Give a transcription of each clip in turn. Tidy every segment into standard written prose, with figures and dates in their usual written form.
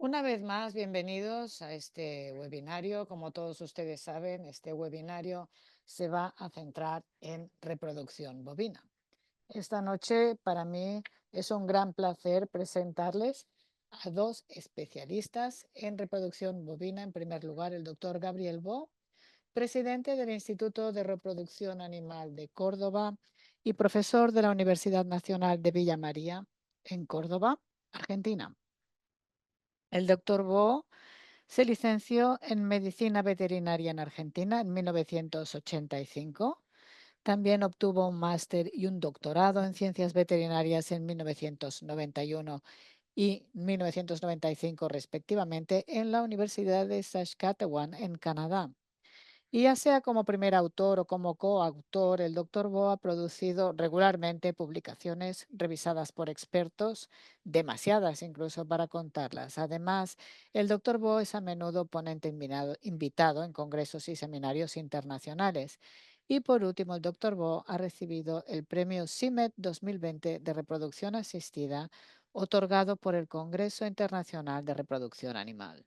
Una vez más, bienvenidos a este webinario. Como todos ustedes saben, este webinario se va a centrar en reproducción bovina. Esta noche para mí es un gran placer presentarles a dos especialistas en reproducción bovina. En primer lugar, el doctor Gabriel Bo, presidente del Instituto de Reproducción Animal de Córdoba y profesor de la Universidad Nacional de Villa María en Córdoba, Argentina. El doctor Bo se licenció en Medicina Veterinaria en Argentina en 1985. También obtuvo un máster y un doctorado en Ciencias Veterinarias en 1991 y 1995 respectivamente en la Universidad de Saskatchewan en Canadá. Y ya sea como primer autor o como coautor, el doctor Bo ha producido regularmente publicaciones revisadas por expertos, demasiadas incluso para contarlas. Además, el doctor Bo es a menudo ponente invitado en congresos y seminarios internacionales. Y por último, el doctor Bo ha recibido el premio CIMET 2020 de reproducción asistida, otorgado por el Congreso Internacional de Reproducción Animal.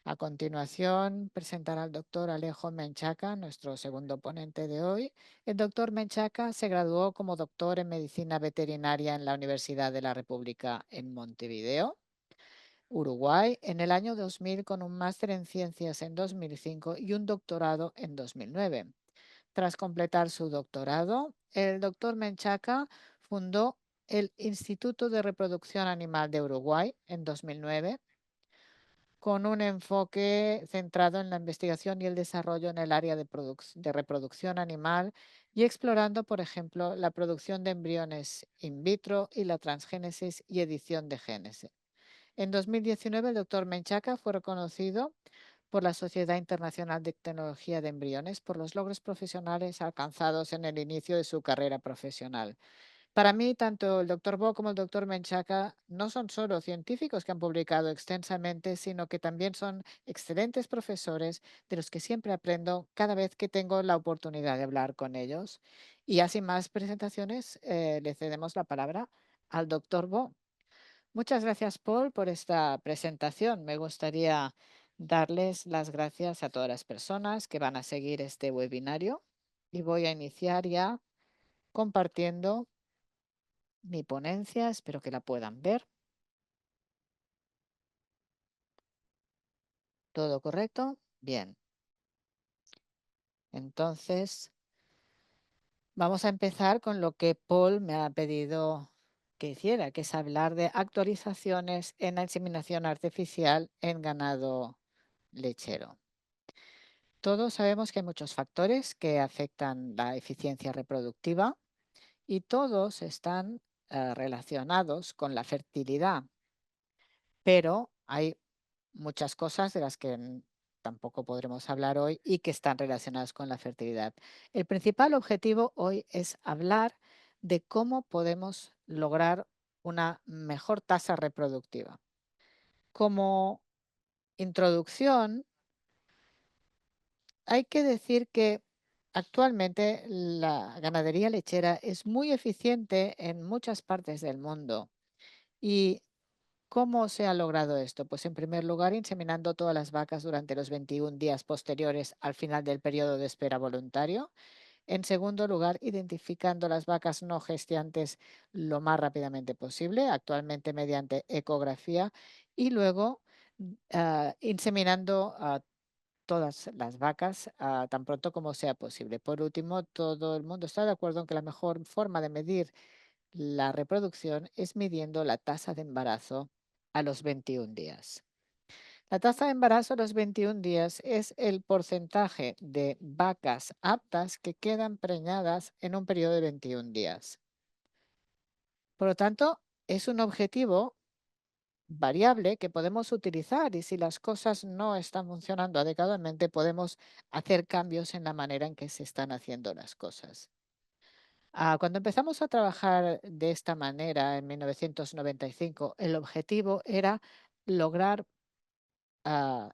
A continuación, presentará al doctor Alejo Menchaca, nuestro segundo ponente de hoy. El doctor Menchaca se graduó como doctor en medicina veterinaria en la Universidad de la República en Montevideo, Uruguay, en el año 2000 con un máster en ciencias en 2005 y un doctorado en 2009. Tras completar su doctorado, el doctor Menchaca fundó el Instituto de Reproducción Animal de Uruguay en 2009 con un enfoque centrado en la investigación y el desarrollo en el área de reproducción animal y explorando, por ejemplo, la producción de embriones in vitro y la transgénesis y edición de genes. En 2019, el doctor Menchaca fue reconocido por la Sociedad Internacional de Tecnología de Embriones por los logros profesionales alcanzados en el inicio de su carrera profesional. Para mí, tanto el doctor Bo como el doctor Menchaca no son solo científicos que han publicado extensamente, sino que también son excelentes profesores de los que siempre aprendo cada vez que tengo la oportunidad de hablar con ellos. Y así más presentaciones, le cedemos la palabra al doctor Bo. Muchas gracias, Paul, por esta presentación. Me gustaría darles las gracias a todas las personas que van a seguir este webinario y voy a iniciar ya compartiendo mi ponencia, espero que la puedan ver. ¿Todo correcto? Bien. Entonces, vamos a empezar con lo que Paul me ha pedido que hiciera, que es hablar de actualizaciones en la inseminación artificial en ganado lechero. Todos sabemos que hay muchos factores que afectan la eficiencia reproductiva y todos están relacionados con la fertilidad, pero hay muchas cosas de las que tampoco podremos hablar hoy y que están relacionadas con la fertilidad. El principal objetivo hoy es hablar de cómo podemos lograr una mejor tasa reproductiva. Como introducción, hay que decir que actualmente la ganadería lechera es muy eficiente en muchas partes del mundo y ¿cómo se ha logrado esto? Pues en primer lugar, inseminando todas las vacas durante los 21 días posteriores al final del periodo de espera voluntario. En segundo lugar, identificando las vacas no gestantes lo más rápidamente posible, actualmente mediante ecografía. Y luego, inseminando a todas las vacas tan pronto como sea posible. Por último, todo el mundo está de acuerdo en que la mejor forma de medir la reproducción es midiendo la tasa de embarazo a los 21 días. La tasa de embarazo a los 21 días es el porcentaje de vacas aptas que quedan preñadas en un periodo de 21 días. Por lo tanto, es un objetivo variable que podemos utilizar y si las cosas no están funcionando adecuadamente, podemos hacer cambios en la manera en que se están haciendo las cosas. Cuando empezamos a trabajar de esta manera en 1995, el objetivo era lograr ah,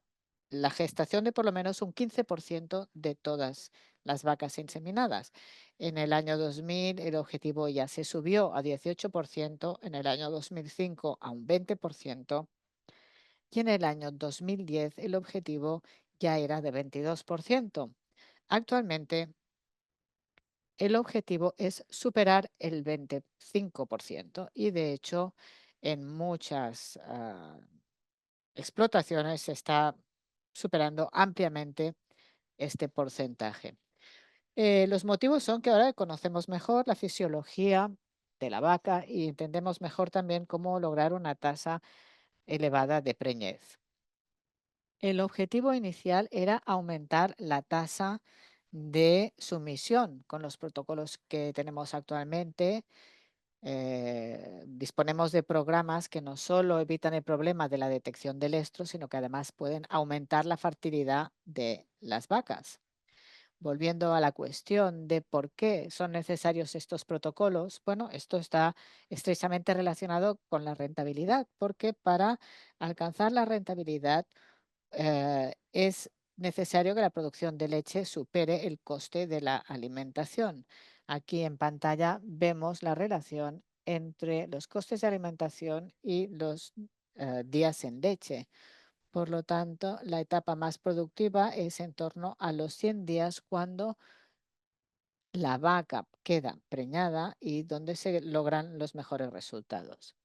la gestación de por lo menos un 15% de todas las vacas inseminadas. En el año 2000 el objetivo ya se subió a 18%, en el año 2005 a un 20%. y en el año 2010 el objetivo ya era de 22%. Actualmente el objetivo es superar el 25% y de hecho en muchas explotaciones se está superando ampliamente este porcentaje. Los motivos son que ahora conocemos mejor la fisiología de la vaca y entendemos mejor también cómo lograr una tasa elevada de preñez. El objetivo inicial era aumentar la tasa de sumisión con los protocolos que tenemos actualmente. Disponemos de programas que no solo evitan el problema de la detección del estro, sino que además pueden aumentar la fertilidad de las vacas. Volviendo a la cuestión de por qué son necesarios estos protocolos, bueno, esto está estrechamente relacionado con la rentabilidad, porque para alcanzar la rentabilidad es necesario que la producción de leche supere el coste de la alimentación. Aquí en pantalla vemos la relación entre los costes de alimentación y los días en leche. Por lo tanto, la etapa más productiva es en torno a los 100 días cuando la vaca queda preñada y donde se logran los mejores resultados.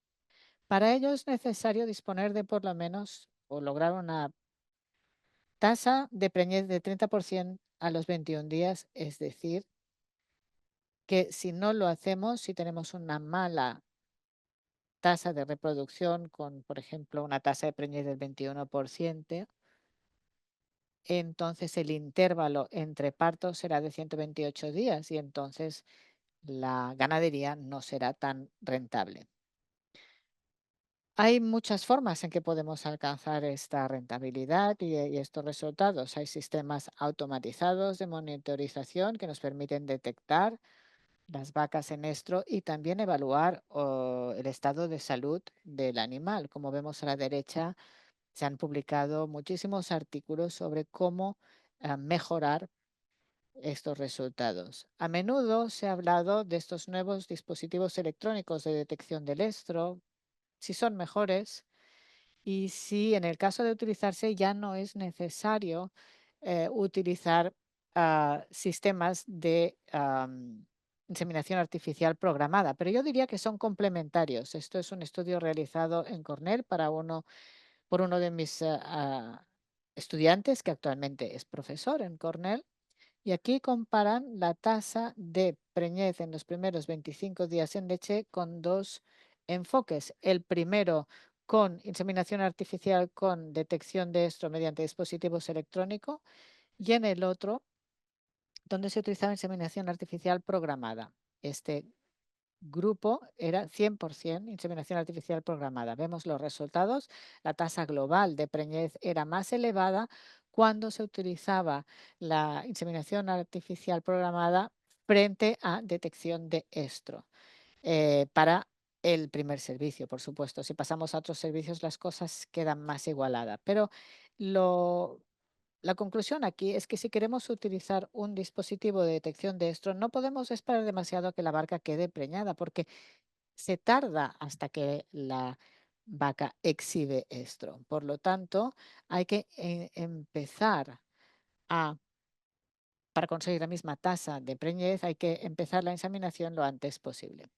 Para ello es necesario disponer de por lo menos o lograr una tasa de preñez de 30% a los 21 días, es decir, que si no lo hacemos, si tenemos una mala tasa de reproducción con, por ejemplo, una tasa de preñez del 21%, entonces el intervalo entre partos será de 128 días y entonces la ganadería no será tan rentable. Hay muchas formas en que podemos alcanzar esta rentabilidad y estos resultados. Hay sistemas automatizados de monitorización que nos permiten detectar las vacas en estro y también evaluar el estado de salud del animal. Como vemos a la derecha, se han publicado muchísimos artículos sobre cómo mejorar estos resultados. A menudo se ha hablado de estos nuevos dispositivos electrónicos de detección del estro, si son mejores y si en el caso de utilizarse ya no es necesario utilizar sistemas de inseminación artificial programada, pero yo diría que son complementarios. Esto es un estudio realizado en Cornell por uno de mis estudiantes que actualmente es profesor en Cornell. Y aquí comparan la tasa de preñez en los primeros 25 días en leche con dos enfoques. El primero con inseminación artificial con detección de estro mediante dispositivos electrónicos y en el otro donde se utilizaba inseminación artificial programada. Este grupo era 100% inseminación artificial programada. Vemos los resultados. La tasa global de preñez era más elevada cuando se utilizaba la inseminación artificial programada frente a detección de estro. Para el primer servicio, por supuesto. Si pasamos a otros servicios, las cosas quedan más igualadas. Pero la conclusión aquí es que si queremos utilizar un dispositivo de detección de estro, no podemos esperar demasiado a que la vaca quede preñada, porque se tarda hasta que la vaca exhibe estro. Por lo tanto, hay que empezar a, para conseguir la misma tasa de preñez, hay que empezar la inseminación lo antes posible.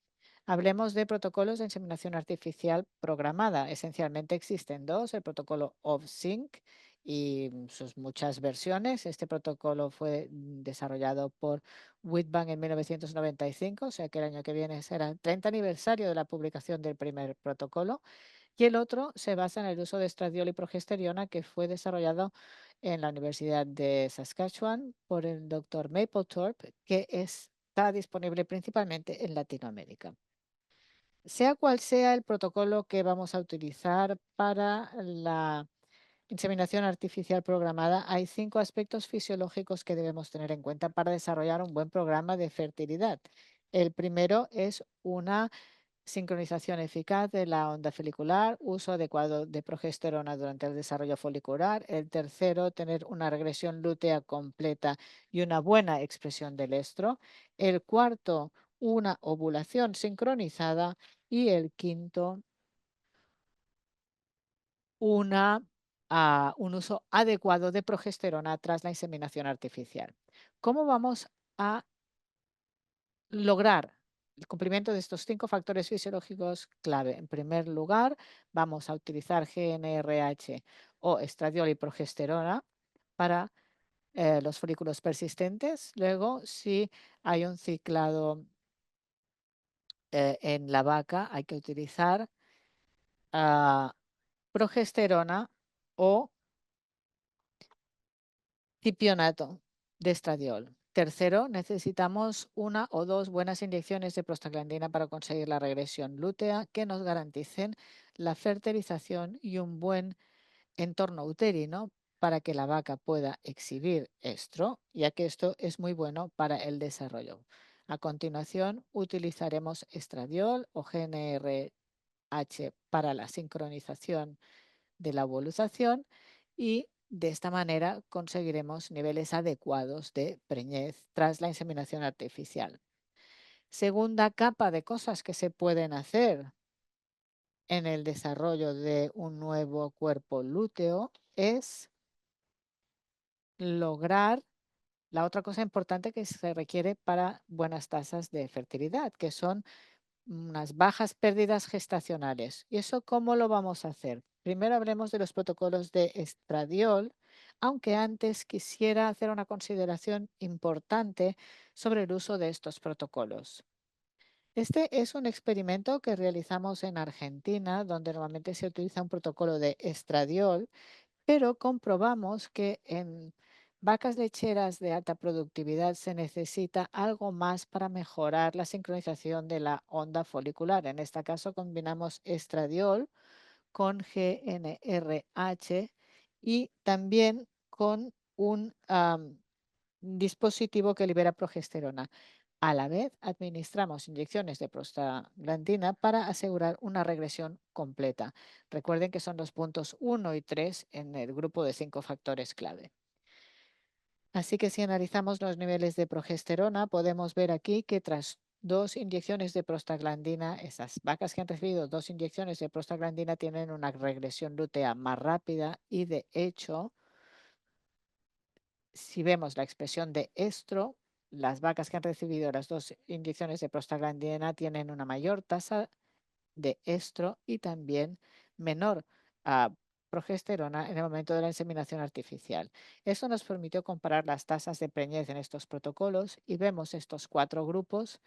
Hablemos de protocolos de inseminación artificial programada. Esencialmente existen dos, el protocolo OFSYNC y sus muchas versiones. Este protocolo fue desarrollado por Whitbank en 1995, o sea que el año que viene será el 30 aniversario de la publicación del primer protocolo. Y el otro se basa en el uso de estradiol y progesterona que fue desarrollado en la Universidad de Saskatchewan por el doctor Mapplethorpe, que está disponible principalmente en Latinoamérica. Sea cual sea el protocolo que vamos a utilizar para la inseminación artificial programada, hay 5 aspectos fisiológicos que debemos tener en cuenta para desarrollar un buen programa de fertilidad. El primero es una sincronización eficaz de la onda folicular, uso adecuado de progesterona durante el desarrollo folicular. El tercero, tener una regresión lútea completa y una buena expresión del estro. El cuarto, una ovulación sincronizada. Y el quinto, un uso adecuado de progesterona tras la inseminación artificial. ¿Cómo vamos a lograr el cumplimiento de estos 5 factores fisiológicos clave? En primer lugar, vamos a utilizar GnRH o estradiol y progesterona para los folículos persistentes. Luego, si hay un ciclado en la vaca, hay que utilizar progesterona o tipionato de estradiol. Tercero, necesitamos una o dos buenas inyecciones de prostaglandina para conseguir la regresión lútea que nos garanticen la fertilización y un buen entorno uterino para que la vaca pueda exhibir estro, ya que esto es muy bueno para el desarrollo. A continuación, utilizaremos estradiol o GnRH para la sincronización de la ovulación y de esta manera conseguiremos niveles adecuados de preñez tras la inseminación artificial. Segunda capa de cosas que se pueden hacer en el desarrollo de un nuevo cuerpo lúteo es lograr la otra cosa importante que se requiere para buenas tasas de fertilidad, que son unas bajas pérdidas gestacionales. ¿Y eso cómo lo vamos a hacer? Primero hablemos de los protocolos de estradiol, aunque antes quisiera hacer una consideración importante sobre el uso de estos protocolos. Este es un experimento que realizamos en Argentina, donde normalmente se utiliza un protocolo de estradiol, pero comprobamos que en vacas lecheras de alta productividad se necesita algo más para mejorar la sincronización de la onda folicular. En este caso combinamos estradiol con GnRH y también con un dispositivo que libera progesterona. A la vez, administramos inyecciones de prostaglandina para asegurar una regresión completa. Recuerden que son los puntos 1 y 3 en el grupo de 5 factores clave. Así que si analizamos los niveles de progesterona, podemos ver aquí que tras 2 inyecciones de prostaglandina, esas vacas que han recibido 2 inyecciones de prostaglandina tienen una regresión lútea más rápida y de hecho, si vemos la expresión de estro, las vacas que han recibido las 2 inyecciones de prostaglandina tienen una mayor tasa de estro y también menor progesterona en el momento de la inseminación artificial. Eso nos permitió comparar las tasas de preñez en estos protocolos y vemos estos 4 grupos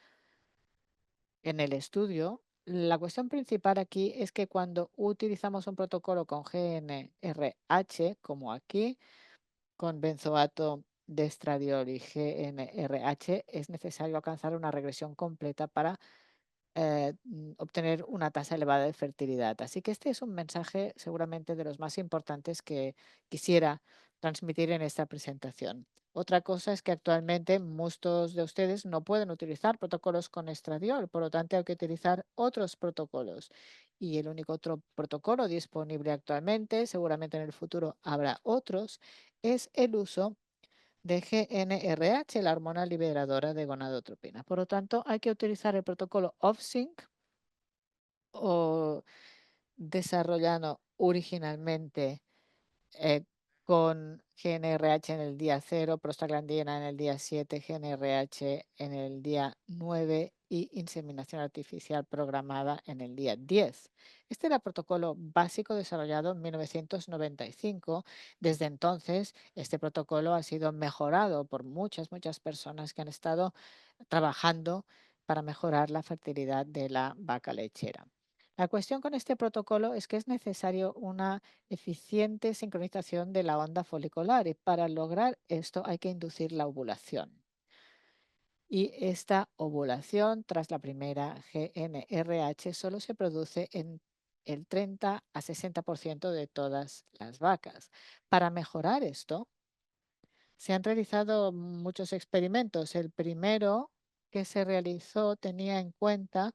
en el estudio. La cuestión principal aquí es que cuando utilizamos un protocolo con GnRH, como aquí, con benzoato de estradiol y GnRH, es necesario alcanzar una regresión completa para obtener una tasa elevada de fertilidad. Así que este es un mensaje seguramente de los más importantes que quisiera transmitir en esta presentación. Otra cosa es que actualmente muchos de ustedes no pueden utilizar protocolos con estradiol, por lo tanto hay que utilizar otros protocolos. Y el único otro protocolo disponible actualmente, seguramente en el futuro habrá otros, es el uso de GnRH, la hormona liberadora de gonadotropina. Por lo tanto, hay que utilizar el protocolo OFSYNC o desarrollado originalmente eh, con GnRH en el día 0, prostaglandina en el día 7, GnRH en el día 9 y inseminación artificial programada en el día 10. Este era el protocolo básico desarrollado en 1995. Desde entonces, este protocolo ha sido mejorado por muchas personas que han estado trabajando para mejorar la fertilidad de la vaca lechera. La cuestión con este protocolo es que es necesario una eficiente sincronización de la onda folicular y para lograr esto hay que inducir la ovulación. Y esta ovulación tras la primera GnRH solo se produce en el 30 a 60% de todas las vacas. Para mejorar esto, se han realizado muchos experimentos. El primero que se realizó tenía en cuenta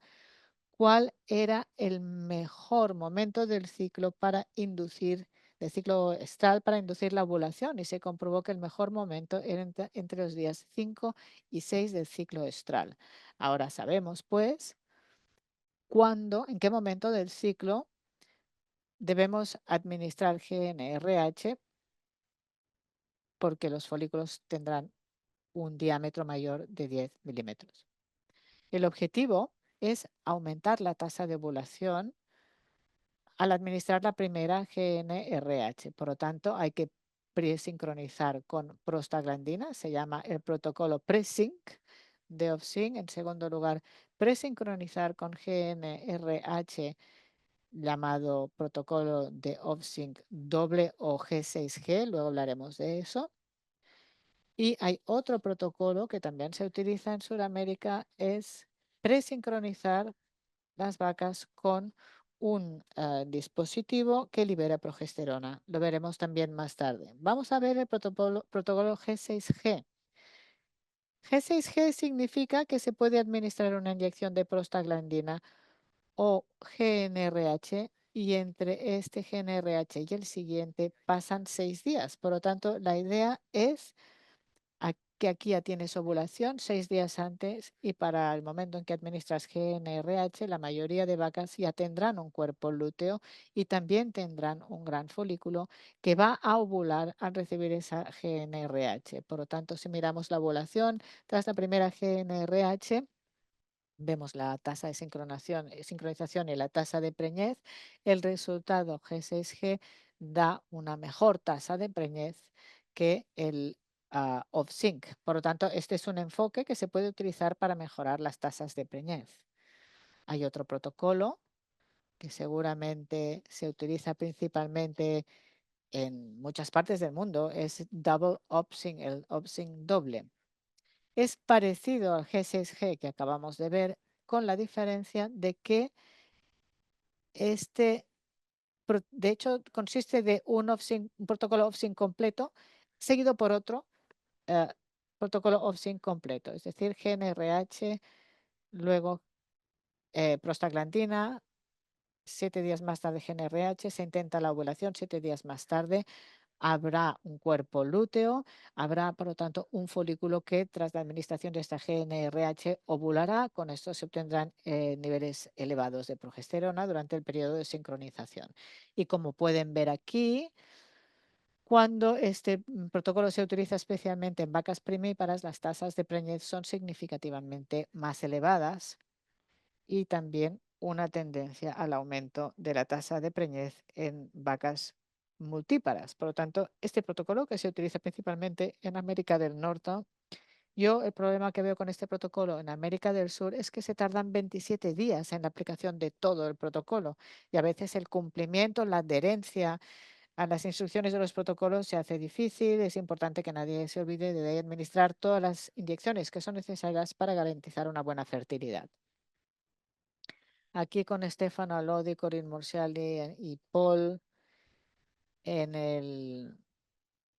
cuál era el mejor momento del ciclo para inducir, del ciclo estral para inducir la ovulación y se comprobó que el mejor momento era entre los días 5 y 6 del ciclo estral. Ahora sabemos, pues, cuándo, en qué momento del ciclo debemos administrar GNRH porque los folículos tendrán un diámetro mayor de 10 milímetros. El objetivo es aumentar la tasa de ovulación al administrar la primera GNRH. Por lo tanto, hay que presincronizar con prostaglandina, se llama el protocolo PreSync de OFSYN. En segundo lugar, presincronizar con GNRH, llamado protocolo de OFSYN doble o G6G, luego hablaremos de eso. Y hay otro protocolo que también se utiliza en Sudamérica, es presincronizar las vacas con un dispositivo que libera progesterona. Lo veremos también más tarde. Vamos a ver el protocolo G6G. G6G significa que se puede administrar una inyección de prostaglandina o GNRH y entre este GNRH y el siguiente pasan 6 días. Por lo tanto, la idea es que aquí ya tienes ovulación 6 días antes y para el momento en que administras GNRH, la mayoría de vacas ya tendrán un cuerpo lúteo y también tendrán un gran folículo que va a ovular al recibir esa GNRH. Por lo tanto, si miramos la ovulación tras la primera GNRH, vemos la tasa de sincronización y la tasa de preñez. El resultado G6G da una mejor tasa de preñez que el OFSYNC. Por lo tanto, este es un enfoque que se puede utilizar para mejorar las tasas de preñez. Hay otro protocolo que seguramente se utiliza principalmente en muchas partes del mundo, es Double OFSYNC, el OFSYNC doble. Es parecido al G6G que acabamos de ver, con la diferencia de que este, de hecho, consiste de un protocolo OFSYNC completo seguido por otro eh, protocolo OFSYNC completo, es decir, GNRH, luego prostaglandina, 7 días más tarde GNRH, se intenta la ovulación 7 días más tarde, habrá un cuerpo lúteo, habrá por lo tanto un folículo que tras la administración de esta GNRH ovulará. Con esto se obtendrán niveles elevados de progesterona durante el periodo de sincronización. Y como pueden ver aquí, cuando este protocolo se utiliza especialmente en vacas primíparas, las tasas de preñez son significativamente más elevadas y también una tendencia al aumento de la tasa de preñez en vacas multíparas. Por lo tanto, este protocolo que se utiliza principalmente en América del Norte, yo el problema que veo con este protocolo en América del Sur es que se tardan 27 días en la aplicación de todo el protocolo y a veces el cumplimiento, la adherencia a las instrucciones de los protocolos se hace difícil. Es importante que nadie se olvide de administrar todas las inyecciones que son necesarias para garantizar una buena fertilidad. Aquí con Stefano Lodi, Corinne Morsiali y Paul en el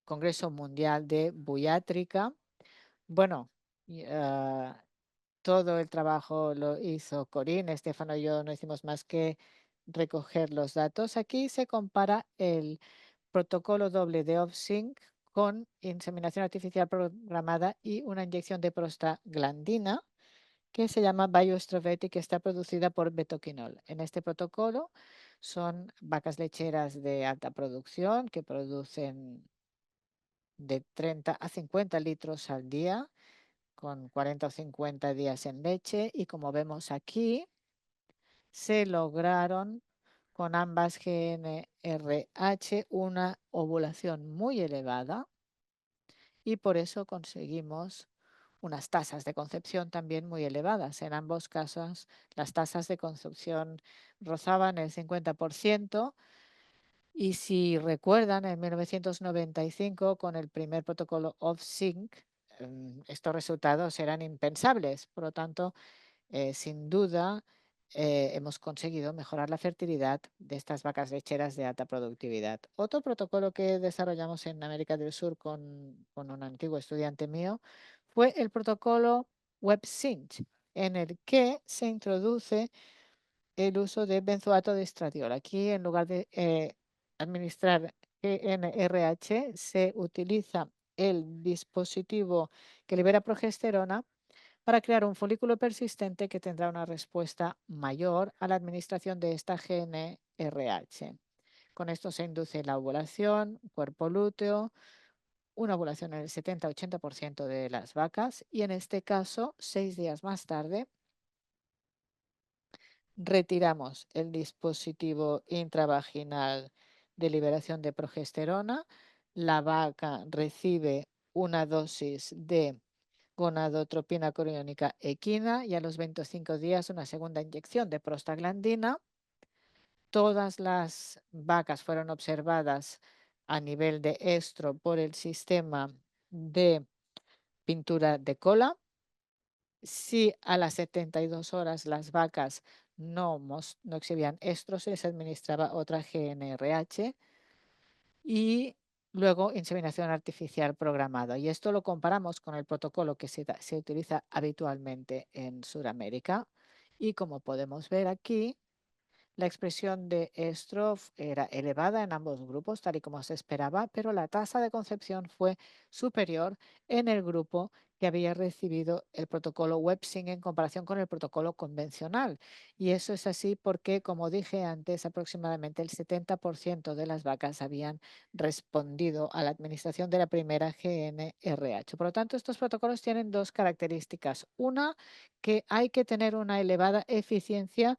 Congreso Mundial de Bariátrica. Bueno, todo el trabajo lo hizo Corinne, Stefano y yo no hicimos más que recoger los datos. Aquí se compara el protocolo doble de OFSYNC con inseminación artificial programada y una inyección de prostaglandina que se llama BioStravet y que está producida por betoquinol. En este protocolo son vacas lecheras de alta producción que producen de 30 a 50 litros al día con 40 o 50 días en leche y como vemos aquí, se lograron con ambas GNRH una ovulación muy elevada y por eso conseguimos unas tasas de concepción también muy elevadas. En ambos casos, las tasas de concepción rozaban el 50%. Y si recuerdan, en 1995, con el primer protocolo OFSYNC, estos resultados eran impensables. Por lo tanto, sin duda, hemos conseguido mejorar la fertilidad de estas vacas lecheras de alta productividad. Otro protocolo que desarrollamos en América del Sur con un antiguo estudiante mío fue el protocolo WebSync, en el que se introduce el uso de benzoato de estradiol. Aquí, en lugar de administrar GNRH, se utiliza el dispositivo que libera progesterona para crear un folículo persistente que tendrá una respuesta mayor a la administración de esta GNRH. Con esto se induce la ovulación, cuerpo lúteo, una ovulación en el 70-80% de las vacas y en este caso, 6 días más tarde, retiramos el dispositivo intravaginal de liberación de progesterona. La vaca recibe una dosis de gonadotropina coriónica equina y a los 25 días una segunda inyección de prostaglandina. Todas las vacas fueron observadas a nivel de estro por el sistema de pintura de cola. Si a las 72 horas las vacas no exhibían estro, se les administraba otra GnRH y luego inseminación artificial programada. Y esto lo comparamos con el protocolo que se utiliza habitualmente en Sudamérica. Y como podemos ver aquí, la expresión de estro era elevada en ambos grupos, tal y como se esperaba, pero la tasa de concepción fue superior en el grupo que había recibido el protocolo WebSync en comparación con el protocolo convencional. Y eso es así porque, como dije antes, aproximadamente el 70% de las vacas habían respondido a la administración de la primera GnRH. Por lo tanto, estos protocolos tienen dos características. Una, que hay que tener una elevada eficiencia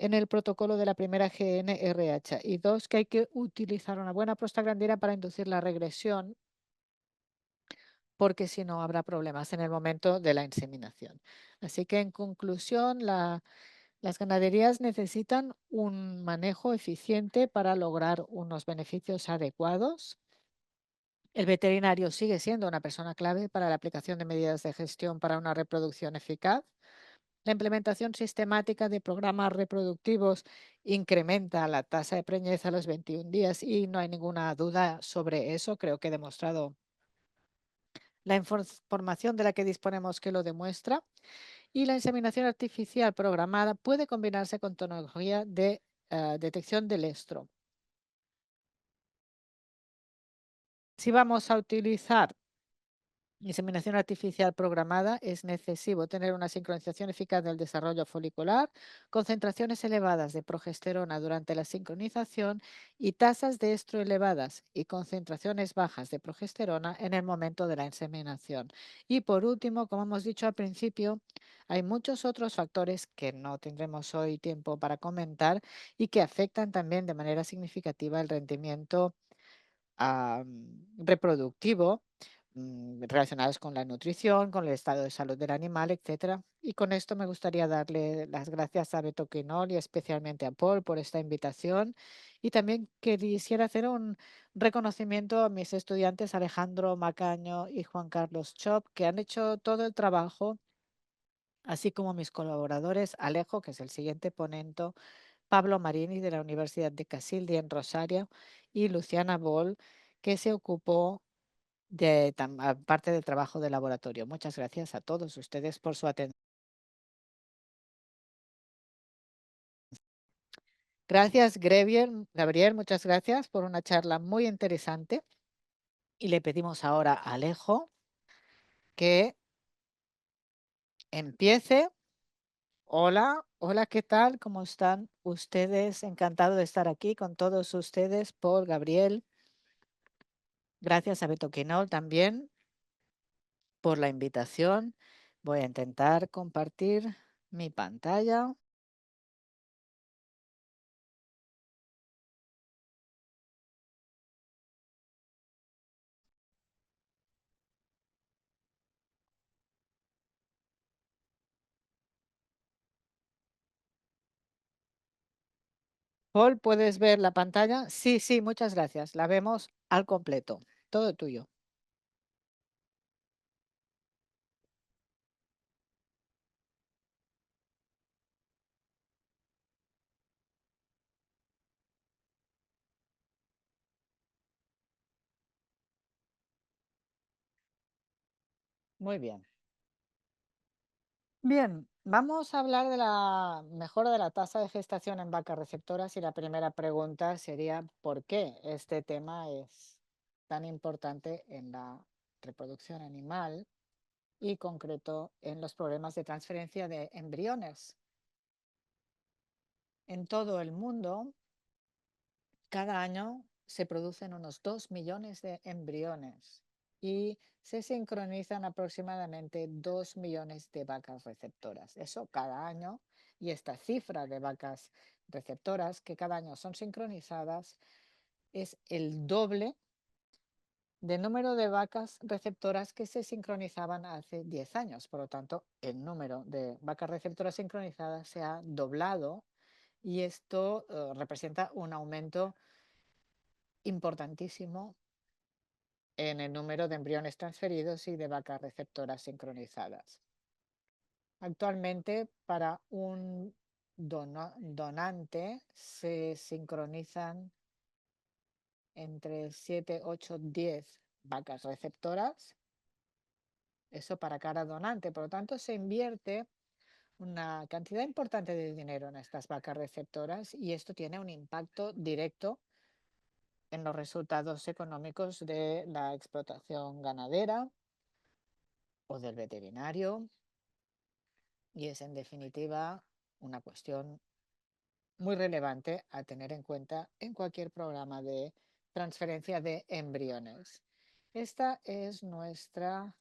en el protocolo de la primera GnRH y dos, que hay que utilizar una buena prostaglandina para inducir la regresión, porque si no habrá problemas en el momento de la inseminación. Así que en conclusión, las ganaderías necesitan un manejo eficiente para lograr unos beneficios adecuados. El veterinario sigue siendo una persona clave para la aplicación de medidas de gestión para una reproducción eficaz. La implementación sistemática de programas reproductivos incrementa la tasa de preñez a los 21 días y no hay ninguna duda sobre eso. Creo que he demostrado la información de la que disponemos que lo demuestra. Y la inseminación artificial programada puede combinarse con tecnología de detección del estro. Si vamos a utilizar inseminación artificial programada, es necesario tener una sincronización eficaz del desarrollo folicular, concentraciones elevadas de progesterona durante la sincronización y tasas de estro elevadas y concentraciones bajas de progesterona en el momento de la inseminación. Y por último, como hemos dicho al principio, hay muchos otros factores que no tendremos hoy tiempo para comentar y que afectan también de manera significativa el rendimiento reproductivo, relacionados con la nutrición, con el estado de salud del animal, etcétera. Y con esto me gustaría darle las gracias a Beto Quinol y especialmente a Paul por esta invitación. Y también quisiera hacer un reconocimiento a mis estudiantes Alejandro Macaño y Juan Carlos Chop, que han hecho todo el trabajo, así como mis colaboradores Alejo, que es el siguiente ponente, Pablo Marini de la Universidad de Casildi en Rosario y Luciana Boll, que se ocupó de parte del trabajo de laboratorio. Muchas gracias a todos ustedes por su atención. Gracias, Gabriel, muchas gracias por una charla muy interesante. Y le pedimos ahora a Alejo que empiece. Hola, hola, ¿qué tal? ¿Cómo están ustedes? Encantado de estar aquí con todos ustedes, Paul, Gabriel. Gracias a Beto Quinol también por la invitación. Voy a intentar compartir mi pantalla. Paul, ¿puedes ver la pantalla? Sí, sí, muchas gracias. La vemos al completo. Todo tuyo. Muy bien. Bien, vamos a hablar de la mejora de la tasa de gestación en vacas receptoras y la primera pregunta sería ¿por qué este tema es tan importante en la reproducción animal y concreto en los problemas de transferencia de embriones? En todo el mundo Cada año se producen unos 2 millones de embriones y se sincronizan aproximadamente 2 millones de vacas receptoras. Eso cada año. Y esta cifra de vacas receptoras que cada año son sincronizadas es el doble del número de vacas receptoras que se sincronizaban hace 10 años. Por lo tanto, el número de vacas receptoras sincronizadas se ha doblado y esto representa un aumento importantísimo en el número de embriones transferidos y de vacas receptoras sincronizadas. Actualmente, para un donante se sincronizan entre 7, 8, 10 vacas receptoras. Eso para cada donante. Por lo tanto, se invierte una cantidad importante de dinero en estas vacas receptoras y esto tiene un impacto directo en los resultados económicos de la explotación ganadera o del veterinario, y es en definitiva una cuestión muy relevante a tener en cuenta en cualquier programa de transferencia de embriones. Esta es nuestra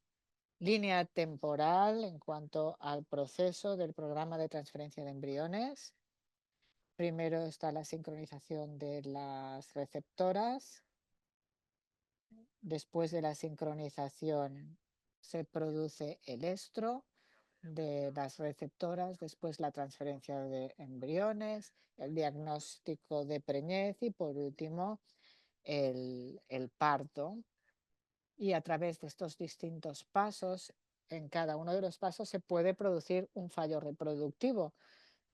línea temporal en cuanto al proceso del programa de transferencia de embriones. Primero está la sincronización de las receptoras. Después de la sincronización se produce el estro de las receptoras, después la transferencia de embriones, el diagnóstico de preñez y por último el parto. Y a través de estos distintos pasos, en cada uno de los pasos se puede producir un fallo reproductivo.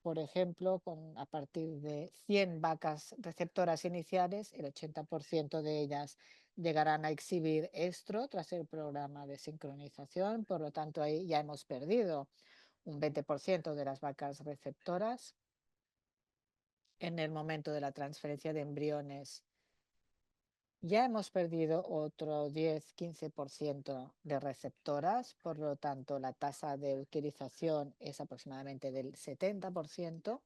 Por ejemplo, a partir de 100 vacas receptoras iniciales, el 80% de ellas llegarán a exhibir estro tras el programa de sincronización. Por lo tanto, ahí ya hemos perdido un 20% de las vacas receptoras. En el momento de la transferencia de embriones, ya hemos perdido otro 10-15% de receptoras. Por lo tanto, la tasa de utilización es aproximadamente del 70%.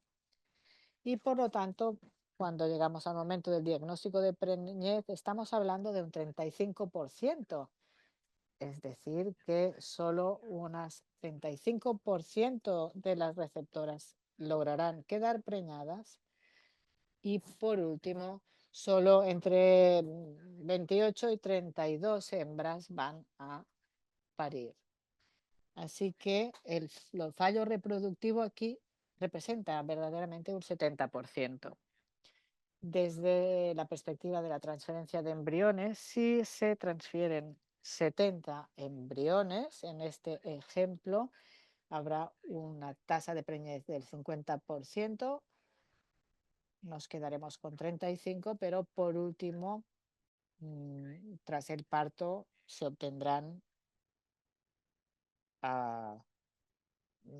Y por lo tanto, cuando llegamos al momento del diagnóstico de preñez, estamos hablando de un 35%. Es decir, que solo unas 35% de las receptoras lograrán quedar preñadas. Y por último, solo entre 28 y 32 hembras van a parir. Así que el fallo reproductivo aquí representa verdaderamente un 70%. Desde la perspectiva de la transferencia de embriones, si se transfieren 70 embriones, en este ejemplo habrá una tasa de preñez del 50%, nos quedaremos con 35, pero por último, tras el parto, se obtendrán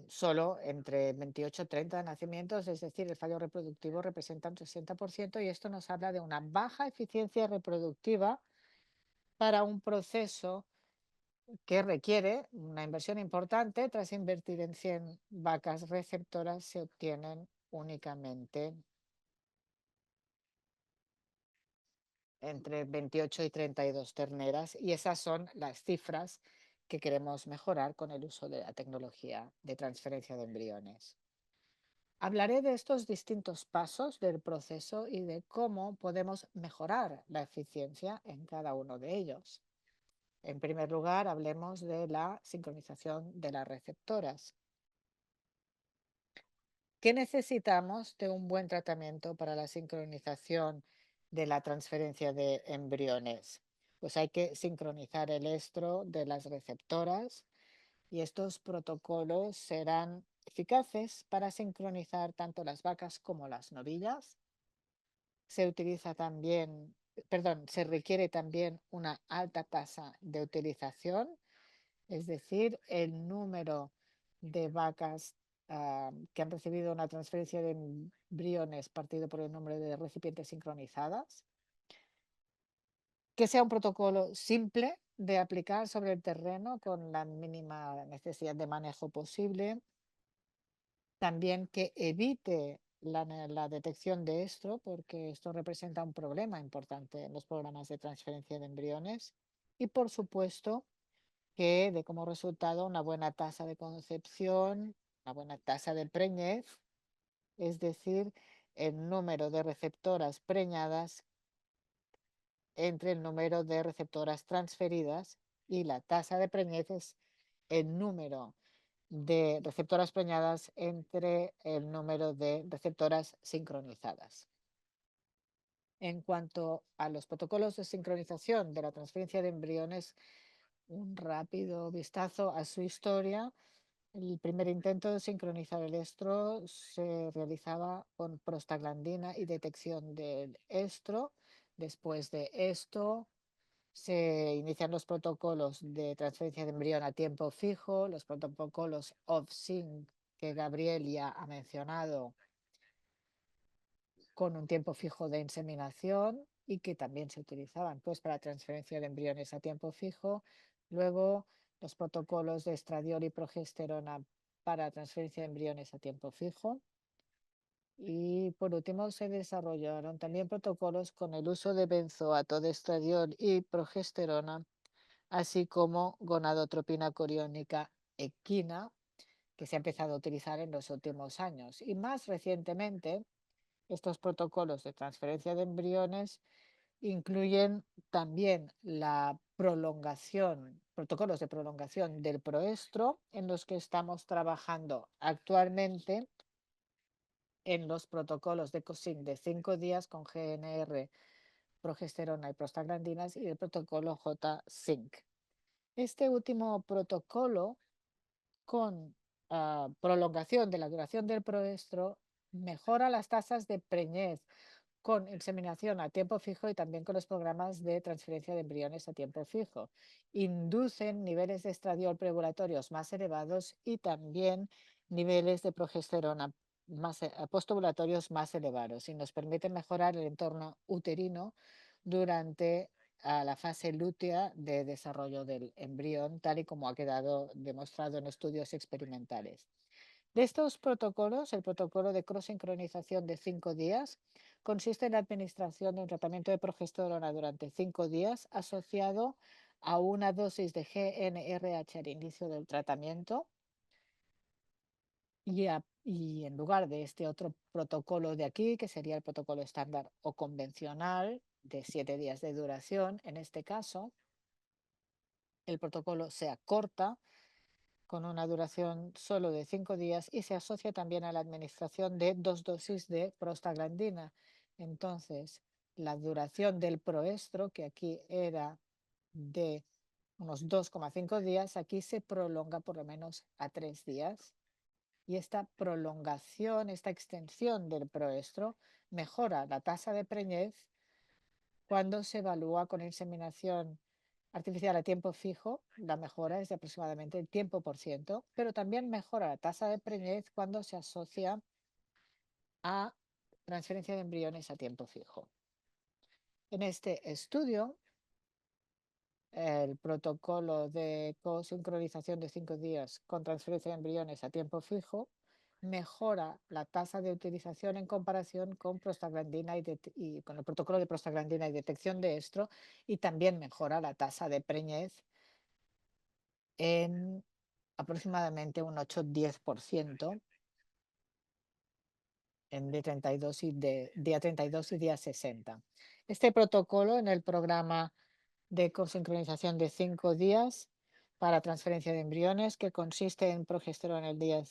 solo entre 28 y 30 nacimientos, es decir, el fallo reproductivo representa un 60% y esto nos habla de una baja eficiencia reproductiva para un proceso que requiere una inversión importante. Tras invertir en 100 vacas receptoras se obtienen únicamente entre 28 y 32 terneras y esas son las cifras que queremos mejorar con el uso de la tecnología de transferencia de embriones. Hablaré de estos distintos pasos del proceso y de cómo podemos mejorar la eficiencia en cada uno de ellos. En primer lugar, hablemos de la sincronización de las receptoras. ¿Qué necesitamos de un buen tratamiento para la sincronización de la transferencia de embriones? Pues hay que sincronizar el estro de las receptoras y estos protocolos serán eficaces para sincronizar tanto las vacas como las novillas. Se requiere también una alta tasa de utilización, es decir, el número de vacas que han recibido una transferencia de embriones partido por el número de recipientes sincronizadas. Que sea un protocolo simple de aplicar sobre el terreno con la mínima necesidad de manejo posible. También que evite la detección de esto, porque esto representa un problema importante en los programas de transferencia de embriones. Y por supuesto que de como resultado una buena tasa de concepción, una buena tasa de preñez, es decir, el número de receptoras preñadas entre el número de receptoras transferidas, y la tasa de preñez es el número de receptoras preñadas entre el número de receptoras sincronizadas. En cuanto a los protocolos de sincronización de la transferencia de embriones, un rápido vistazo a su historia. El primer intento de sincronizar el estro se realizaba con prostaglandina y detección del estro. Después de esto, se inician los protocolos de transferencia de embrión a tiempo fijo, los protocolos OFSYNC que Gabriel ya ha mencionado, con un tiempo fijo de inseminación y que también se utilizaban pues para transferencia de embriones a tiempo fijo. Luego, los protocolos de estradiol y progesterona para transferencia de embriones a tiempo fijo. Y por último, se desarrollaron también protocolos con el uso de benzoato de estradiol y progesterona, así como gonadotropina coriónica equina, que se ha empezado a utilizar en los últimos años. Y más recientemente, estos protocolos de transferencia de embriones incluyen también la prolongación, protocolos de prolongación del proestro, en los que estamos trabajando actualmente en los protocolos de COSIN de 5 días con GNR, progesterona y prostaglandinas, y el protocolo J-Sync. Este último protocolo, con prolongación de la duración del proestro, mejora las tasas de preñez con inseminación a tiempo fijo y también con los programas de transferencia de embriones a tiempo fijo. Inducen niveles de estradiol preovulatorios más elevados y también niveles de progesterona postovulatorios más elevados, y nos permiten mejorar el entorno uterino durante la fase lútea de desarrollo del embrión, tal y como ha quedado demostrado en estudios experimentales. De estos protocolos, el protocolo de cross-sincronización de 5 días consiste en la administración de un tratamiento de progesterona durante 5 días asociado a una dosis de GnRH al inicio del tratamiento, y en lugar de este otro protocolo de aquí, que sería el protocolo estándar o convencional de 7 días de duración, en este caso, el protocolo se acorta con una duración solo de 5 días y se asocia también a la administración de 2 dosis de prostaglandina. Entonces, la duración del proestro, que aquí era de unos 2,5 días, aquí se prolonga por lo menos a 3 días. Y esta prolongación, esta extensión del proestro, mejora la tasa de preñez cuando se evalúa con inseminación artificial a tiempo fijo. La mejora es de aproximadamente el tiempo por ciento, pero también mejora la tasa de preñez cuando se asocia a transferencia de embriones a tiempo fijo. En este estudio, el protocolo de cosincronización de 5 días con transferencia de embriones a tiempo fijo mejora la tasa de utilización en comparación con prostaglandina y con el protocolo de prostaglandina y detección de estro, y también mejora la tasa de preñez en aproximadamente un 8-10% en día 32 y día 60. Este protocolo en el programa de cosincronización de 5 días para transferencia de embriones, que consiste en progesterona en el día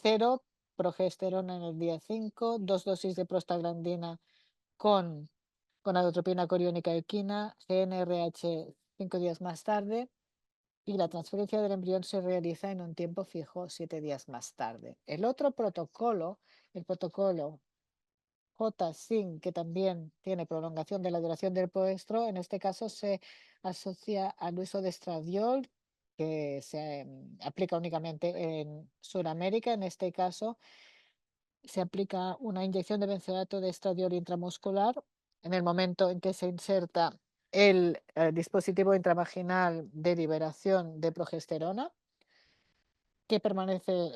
0, progesterona en el día 5, 2 dosis de prostaglandina con gonadotropina coriónica equina, GnRH 5 días más tarde, y la transferencia del embrión se realiza en un tiempo fijo 7 días más tarde. El otro protocolo, el protocolo J-Sync, que también tiene prolongación de la duración del proestro, en este caso se asocia al uso de estradiol, que se aplica únicamente en Sudamérica. En este caso se aplica una inyección de benzoato de estradiol intramuscular en el momento en que se inserta el dispositivo intravaginal de liberación de progesterona, que permanece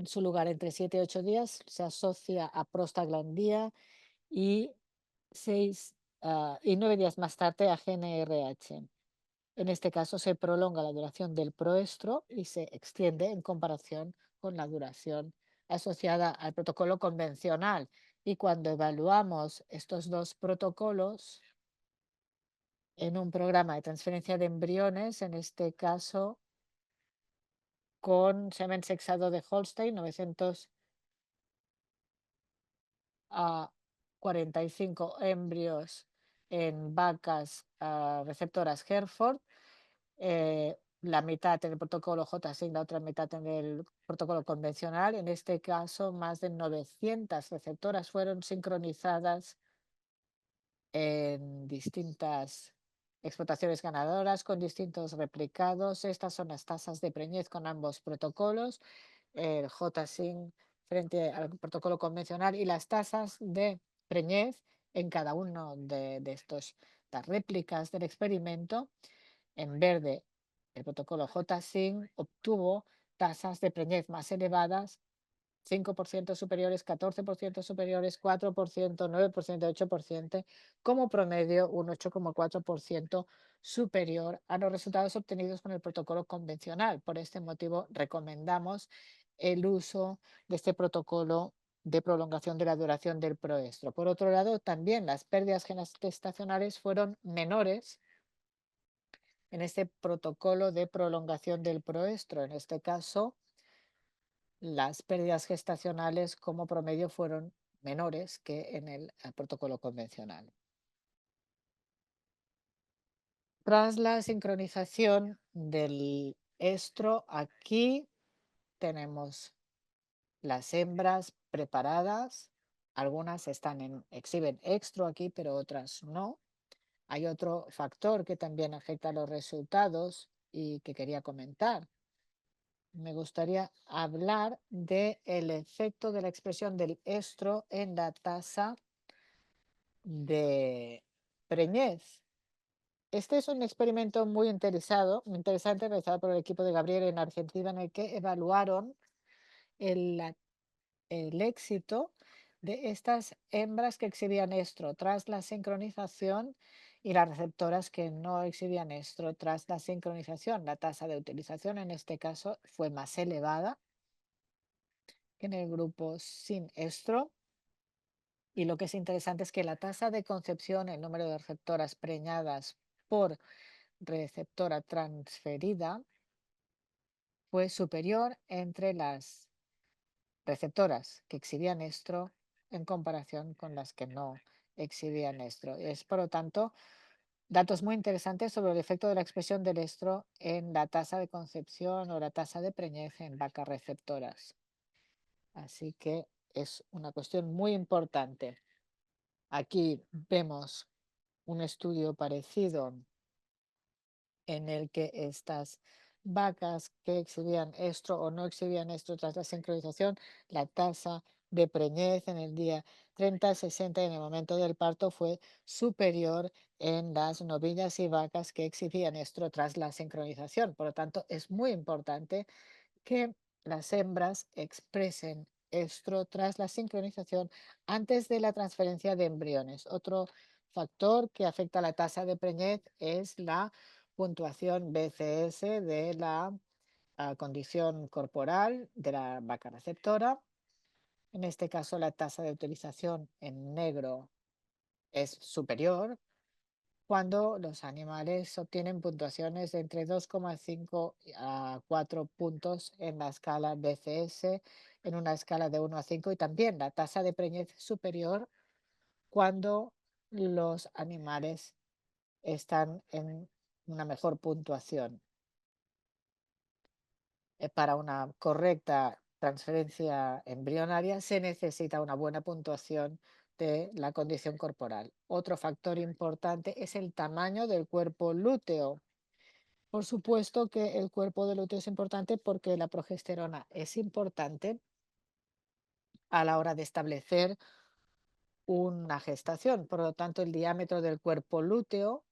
en su lugar entre 7 y 8 días, se asocia a prostaglandía y 9 días más tarde a GnRH. En este caso se prolonga la duración del proestro y se extiende en comparación con la duración asociada al protocolo convencional. Y cuando evaluamos estos dos protocolos en un programa de transferencia de embriones, en este caso con semen sexado de Holstein, 945 embrios en vacas receptoras Hereford, la mitad en el protocolo J-SYNC, la otra mitad en el protocolo convencional. En este caso, más de 900 receptoras fueron sincronizadas en distintas explotaciones ganadoras con distintos replicados. Estas son las tasas de preñez con ambos protocolos, el J-SYNC frente al protocolo convencional y las tasas de preñez en cada uno de estas réplicas del experimento. En verde, el protocolo J-SYNC obtuvo tasas de preñez más elevadas, 5% superiores, 14% superiores, 4%, 9%, 8%, como promedio un 8,4% superior a los resultados obtenidos con el protocolo convencional. Por este motivo, recomendamos el uso de este protocolo de prolongación de la duración del proestro. Por otro lado, también las pérdidas gestacionales fueron menores en este protocolo de prolongación del proestro. En este caso, las pérdidas gestacionales como promedio fueron menores que en el protocolo convencional. Tras la sincronización del estro, aquí tenemos las hembras preparadas. Algunas exhiben estro aquí, pero otras no. Hay otro factor que también afecta a los resultados y que quería comentar. Me gustaría hablar del efecto de la expresión del estro en la tasa de preñez. Este es un experimento muy interesante realizado por el equipo de Gabriel en Argentina, en el que evaluaron el éxito de estas hembras que exhibían estro tras la sincronización y las receptoras que no exhibían estro tras la sincronización. La tasa de utilización en este caso fue más elevada que en el grupo sin estro. Y lo que es interesante es que la tasa de concepción, el número de receptoras preñadas por receptora transferida, fue superior entre las receptoras que exhibían estro en comparación con las que no exhibían estro. Es, por lo tanto, datos muy interesantes sobre el efecto de la expresión del estro en la tasa de concepción o la tasa de preñez en vacas receptoras. Así que es una cuestión muy importante. Aquí vemos un estudio parecido en el que estas vacas que exhibían estro o no exhibían estro tras la sincronización, la tasa de preñez en el día 30, 60 y en el momento del parto fue superior en las novillas y vacas que exhibían estro tras la sincronización. Por lo tanto, es muy importante que las hembras expresen estro tras la sincronización antes de la transferencia de embriones. Otro factor que afecta a la tasa de preñez es la puntuación BCS de la condición corporal de la vaca receptora. En este caso, la tasa de utilización en negro es superior cuando los animales obtienen puntuaciones de entre 2,5 a 4 puntos en la escala BCS, en una escala de 1 a 5, y también la tasa de preñez superior cuando los animales están en una mejor puntuación. Para una correcta transferencia embrionaria se necesita una buena puntuación de la condición corporal. Otro factor importante es el tamaño del cuerpo lúteo. Por supuesto que el cuerpo del lúteo es importante porque la progesterona es importante a la hora de establecer una gestación. Por lo tanto, el diámetro del cuerpo lúteo,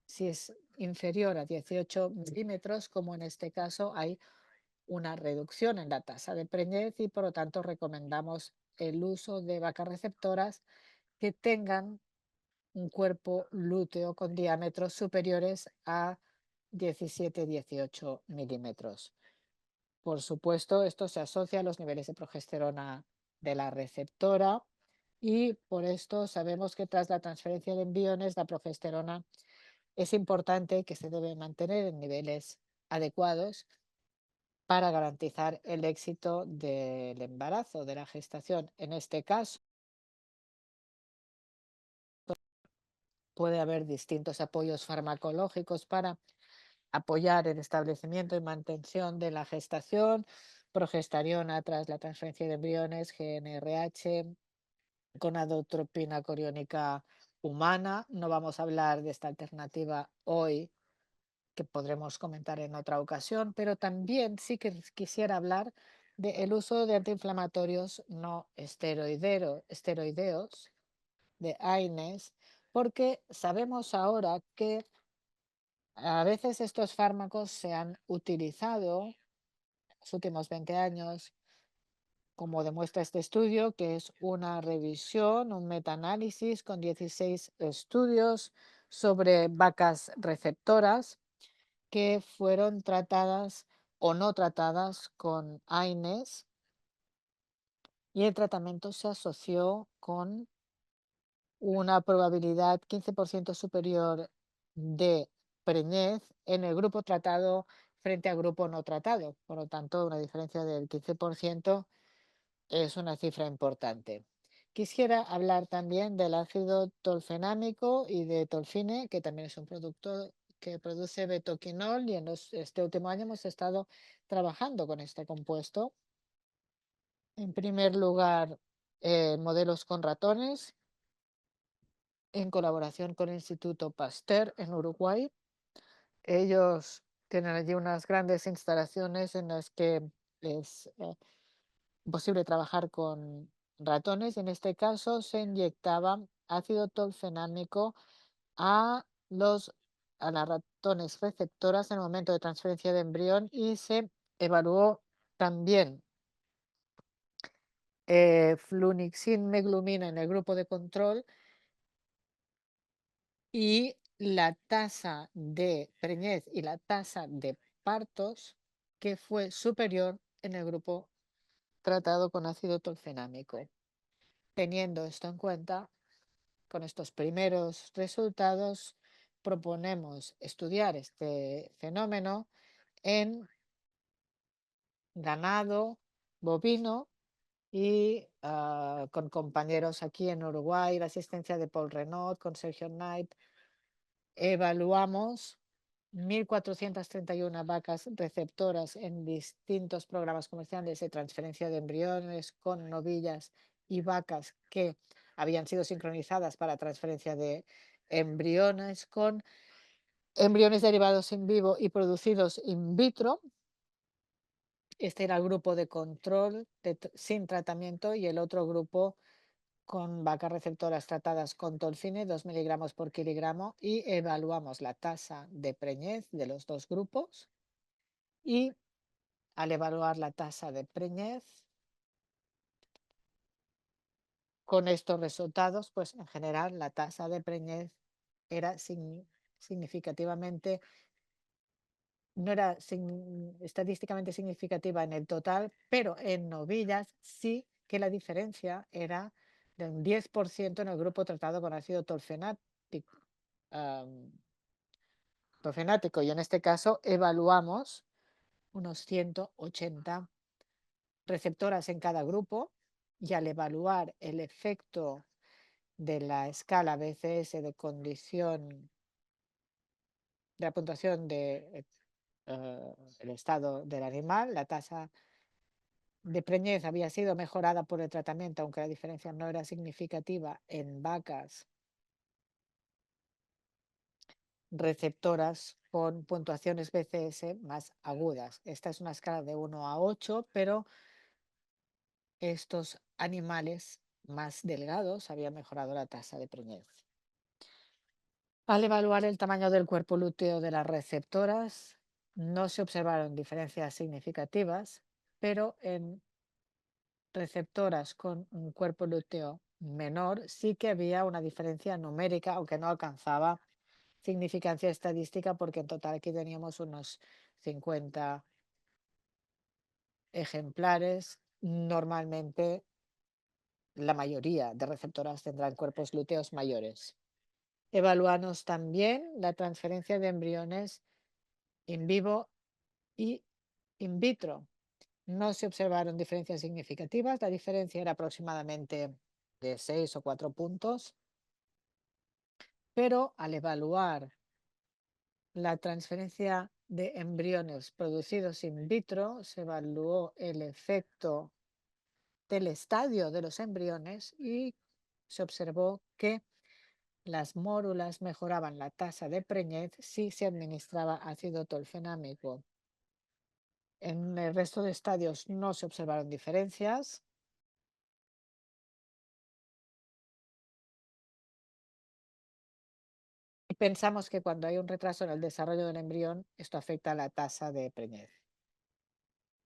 si es inferior a 18 milímetros, como en este caso, hay una reducción en la tasa de preñez y por lo tanto recomendamos el uso de vacas receptoras que tengan un cuerpo lúteo con diámetros superiores a 17-18 milímetros. Por supuesto, esto se asocia a los niveles de progesterona de la receptora y por esto sabemos que tras la transferencia de embriones, la progesterona es importante que se debe mantener en niveles adecuados para garantizar el éxito del embarazo, de la gestación. En este caso, puede haber distintos apoyos farmacológicos para apoyar el establecimiento y mantención de la gestación, progesteriona tras la transferencia de embriones, GnRH, gonadotropina coriónica humana. No vamos a hablar de esta alternativa hoy, que podremos comentar en otra ocasión, pero también sí que quisiera hablar del uso de antiinflamatorios no esteroideos, de AINES, porque sabemos ahora que a veces estos fármacos se han utilizado en los últimos 20 años, como demuestra este estudio, que es una revisión, un metaanálisis con 16 estudios sobre vacas receptoras que fueron tratadas o no tratadas con AINES, y el tratamiento se asoció con una probabilidad 15% superior de preñez en el grupo tratado frente al grupo no tratado. Por lo tanto, una diferencia del 15% es una cifra importante. Quisiera hablar también del ácido tolfenámico y de tolfine, que también es un producto que produce betoquinol, y en este último año hemos estado trabajando con este compuesto. En primer lugar, modelos con ratones en colaboración con el Instituto Pasteur en Uruguay. Ellos tienen allí unas grandes instalaciones en las que es posible trabajar con ratones. En este caso se inyectaba ácido tolfenámico a a las ratones receptoras en el momento de transferencia de embrión, y se evaluó también flunixin meglumina en el grupo de control, y la tasa de preñez y la tasa de partos que fue superior en el grupo tratado con ácido tolfenámico. Teniendo esto en cuenta, con estos primeros resultados, proponemos estudiar este fenómeno en ganado bovino y con compañeros aquí en Uruguay, la asistencia de Paul Renaud, con Sergio Knight, evaluamos 1.431 vacas receptoras en distintos programas comerciales de transferencia de embriones con novillas y vacas que habían sido sincronizadas para transferencia de embriones con embriones derivados en vivo y producidos in vitro. Este era el grupo de control sin tratamiento, y el otro grupo con vacas receptoras tratadas con tolfine, 2 miligramos por kilogramo, y evaluamos la tasa de preñez de los dos grupos. Y al evaluar la tasa de preñez, con estos resultados, pues en general la tasa de preñez era significativamente, no era estadísticamente significativa en el total, pero en novillas sí que la diferencia era de un 10% en el grupo tratado con ácido tolfenático. Y en este caso evaluamos unos 180 receptoras en cada grupo, y al evaluar el efecto de la escala BCS de condición de la puntuación de el estado del animal, la tasa de preñez había sido mejorada por el tratamiento, aunque la diferencia no era significativa en vacas receptoras con puntuaciones BCS más agudas. Esta es una escala de 1 a 8, pero estos animales más delgados habían mejorado la tasa de preñez. Al evaluar el tamaño del cuerpo lúteo de las receptoras, no se observaron diferencias significativas, pero en receptoras con un cuerpo lúteo menor sí que había una diferencia numérica, aunque no alcanzaba significancia estadística, porque en total aquí teníamos unos 50 ejemplares. Normalmente la mayoría de receptoras tendrán cuerpos lúteos mayores. Evaluamos también la transferencia de embriones in vivo y in vitro. No se observaron diferencias significativas, la diferencia era aproximadamente de 6 o 4 puntos, pero al evaluar la transferencia de embriones producidos in vitro, se evaluó el efecto del estadio de los embriones y se observó que las mórulas mejoraban la tasa de preñez si se administraba ácido tolfenámico. En el resto de estadios no se observaron diferencias. Y pensamos que cuando hay un retraso en el desarrollo del embrión, esto afecta a la tasa de preñez.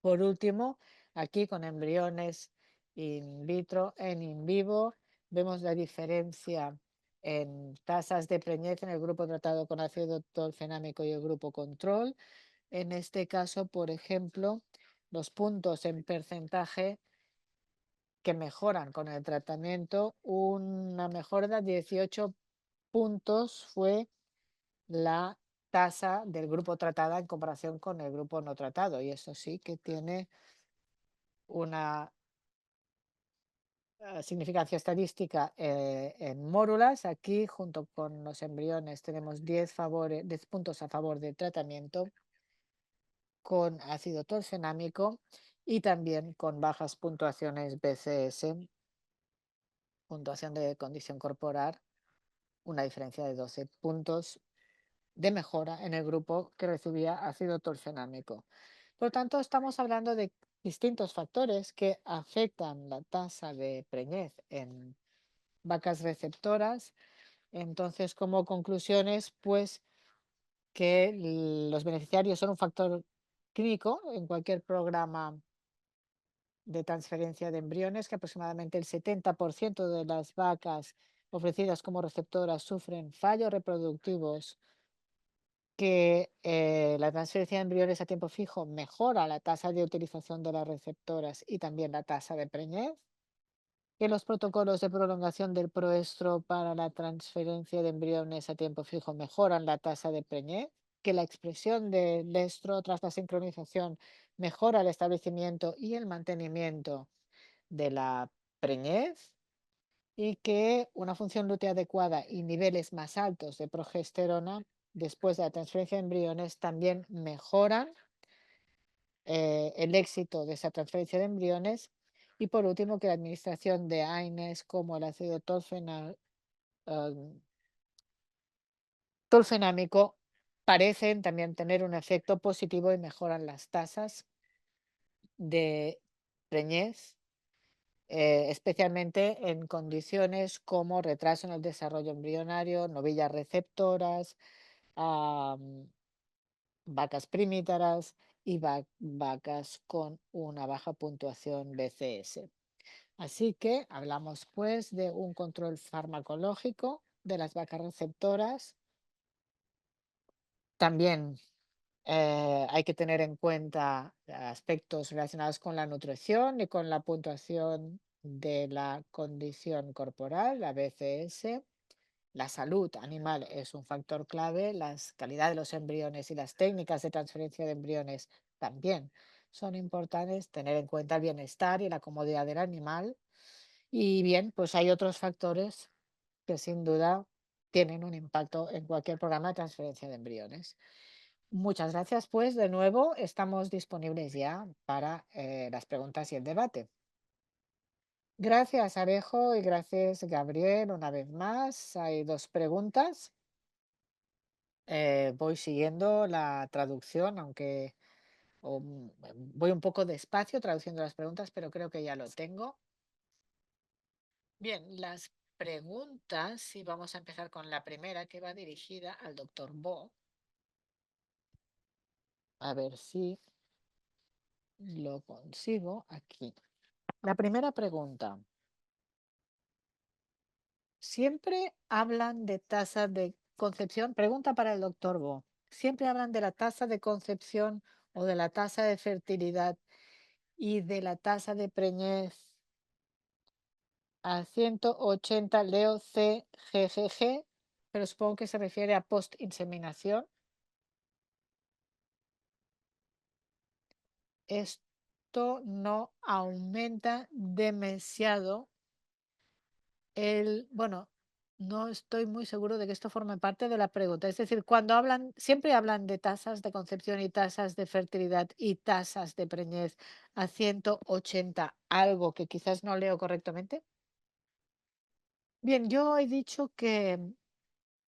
Por último, aquí con embriones in vitro, en in vivo, vemos la diferencia en tasas de preñez en el grupo tratado con ácido tolfenámico y el grupo control. En este caso, por ejemplo, los puntos en porcentaje que mejoran con el tratamiento, una mejora de 18 puntos fue la tasa del grupo tratada en comparación con el grupo no tratado. Y eso sí que tiene una significancia estadística en mórulas. Aquí, junto con los embriones, tenemos 10 puntos a favor del tratamiento con ácido tolfenámico y también con bajas puntuaciones BCS, puntuación de condición corporal, una diferencia de 12 puntos de mejora en el grupo que recibía ácido tolfenámico. Por tanto, estamos hablando de distintos factores que afectan la tasa de preñez en vacas receptoras. Entonces, como conclusiones, pues que los beneficiarios son un factor clínico en cualquier programa de transferencia de embriones, que aproximadamente el 70% de las vacas ofrecidas como receptoras sufren fallos reproductivos, que la transferencia de embriones a tiempo fijo mejora la tasa de utilización de las receptoras y también la tasa de preñez, que los protocolos de prolongación del proestro para la transferencia de embriones a tiempo fijo mejoran la tasa de preñez, que la expresión del estro tras la sincronización mejora el establecimiento y el mantenimiento de la preñez, y que una función lútea adecuada y niveles más altos de progesterona después de la transferencia de embriones también mejoran el éxito de esa transferencia de embriones. Y por último, que la administración de AINES como el ácido tolfenámico parecen también tener un efecto positivo y mejoran las tasas de preñez, especialmente en condiciones como retraso en el desarrollo embrionario, novillas receptoras, vacas primíparas y vacas con una baja puntuación BCS. Así que hablamos pues de un control farmacológico de las vacas receptoras. También hay que tener en cuenta aspectos relacionados con la nutrición y con la puntuación de la condición corporal, la BCS. La salud animal es un factor clave, la calidad de los embriones y las técnicas de transferencia de embriones también son importantes, tener en cuenta el bienestar y la comodidad del animal. Y bien, pues hay otros factores que sin duda tienen un impacto en cualquier programa de transferencia de embriones. Muchas gracias, pues de nuevo estamos disponibles ya para las preguntas y el debate. Gracias, Arejo, y gracias, Gabriel, una vez más. Hay dos preguntas. Voy siguiendo la traducción, aunque voy un poco despacio traduciendo las preguntas, pero creo que ya lo tengo. Bien, las preguntas, y vamos a empezar con la primera, que va dirigida al doctor Bo. A ver si lo consigo aquí. La primera pregunta. Siempre hablan de tasa de concepción. Pregunta para el doctor Bo. Siempre hablan de la tasa de concepción o de la tasa de fertilidad y de la tasa de preñez a 180 leo CGGG, pero supongo que se refiere a post-inseminación. Esto no aumenta demasiado bueno, no estoy muy seguro de que esto forme parte de la pregunta. Es decir, cuando hablan, siempre hablan de tasas de concepción y tasas de fertilidad y tasas de preñez a 180, algo que quizás no leo correctamente. Bien, yo he dicho que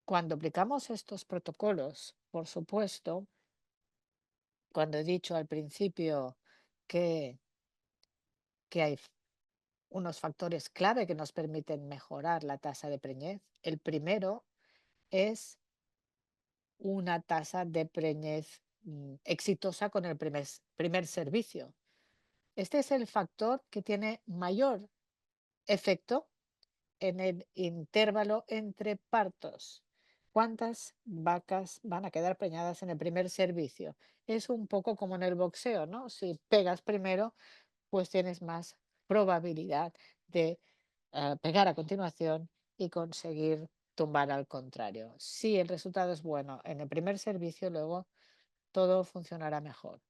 cuando aplicamos estos protocolos, por supuesto, cuando he dicho al principio que, que hay unos factores clave que nos permiten mejorar la tasa de preñez, el primero es una tasa de preñez exitosa con el primer servicio. Este es el factor que tiene mayor efecto en el intervalo entre partos. ¿Cuántas vacas van a quedar preñadas en el primer servicio? Es un poco como en el boxeo, ¿no? Si pegas primero, pues tienes más probabilidad de pegar a continuación y conseguir tumbar al contrario. Si el resultado es bueno en el primer servicio, luego todo funcionará mejor.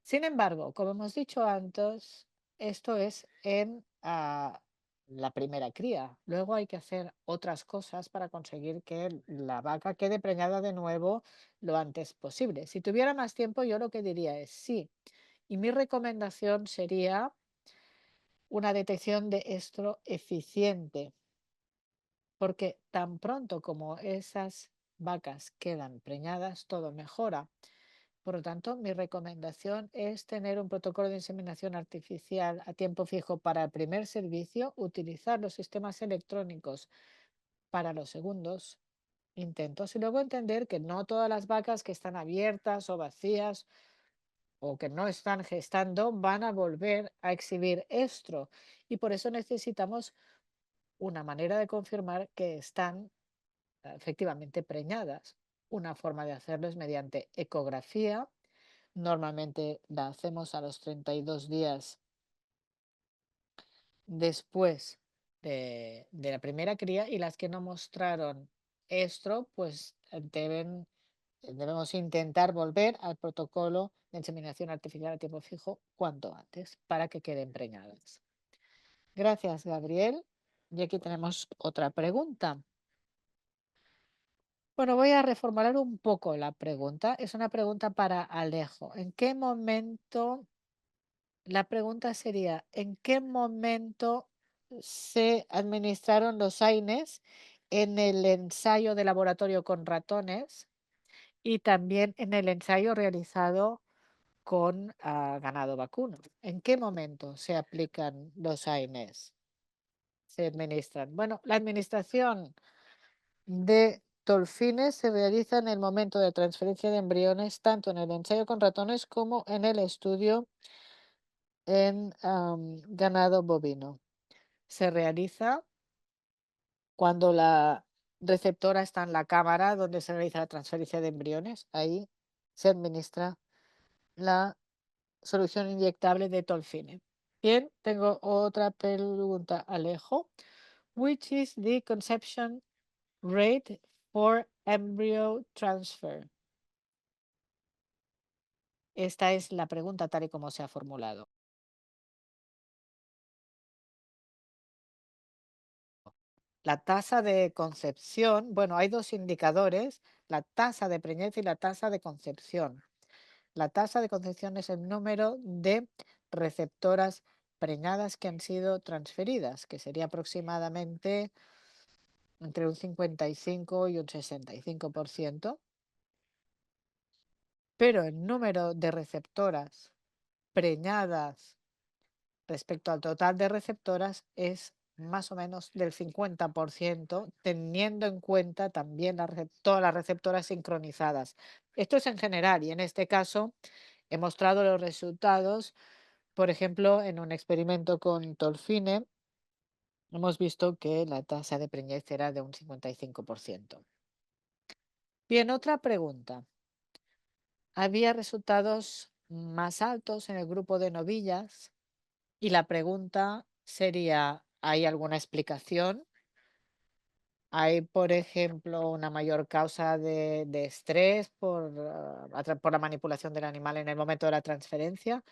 Sin embargo, como hemos dicho antes, esto es en la primera cría. Luego hay que hacer otras cosas para conseguir que la vaca quede preñada de nuevo lo antes posible. Si tuviera más tiempo, yo lo que diría es sí. Y mi recomendación sería una detección de estro eficiente, porque tan pronto como esas vacas quedan preñadas, todo mejora. Por lo tanto, mi recomendación es tener un protocolo de inseminación artificial a tiempo fijo para el primer servicio, utilizar los sistemas electrónicos para los segundos intentos y luego entender que no todas las vacas que están abiertas o vacías o que no están gestando van a volver a exhibir estro y por eso necesitamos una manera de confirmar que están efectivamente preñadas. Una forma de hacerlo es mediante ecografía. Normalmente la hacemos a los 32 días después de la primera cría y las que no mostraron estro, pues debemos intentar volver al protocolo de inseminación artificial a tiempo fijo cuanto antes para que queden preñadas. Gracias, Gabriel. Y aquí tenemos otra pregunta. Bueno, voy a reformular un poco la pregunta. Es una pregunta para Alejo. ¿En qué momento La pregunta sería, ¿en qué momento se administraron los AINES en el ensayo de laboratorio con ratones y también en el ensayo realizado con ganado vacuno? ¿En qué momento se aplican los AINES? Se administran. Bueno, la administración de tolfines se realiza en el momento de transferencia de embriones, tanto en el ensayo con ratones como en el estudio en ganado bovino. Se realiza cuando la receptora está en la cámara donde se realiza la transferencia de embriones. Ahí se administra la solución inyectable de Tolfine. Bien, tengo otra pregunta, Alejo. Which is the conception rate for embryo transfer? Esta es la pregunta tal y como se ha formulado. La tasa de concepción, bueno, hay dos indicadores, la tasa de preñez y la tasa de concepción. La tasa de concepción es el número de receptoras preñadas que han sido transferidas, que sería aproximadamente entre un 55 y un 65%, pero el número de receptoras preñadas respecto al total de receptoras es más o menos del 50%, teniendo en cuenta también todas las receptoras sincronizadas. Esto es en general y en este caso he mostrado los resultados, por ejemplo, en un experimento con Tolfine, hemos visto que la tasa de preñez era de un 55%. Bien, otra pregunta. Había resultados más altos en el grupo de novillas y la pregunta sería, ¿hay alguna explicación? ¿Hay, por ejemplo, una mayor causa de estrés por la manipulación del animal en el momento de la transferencia?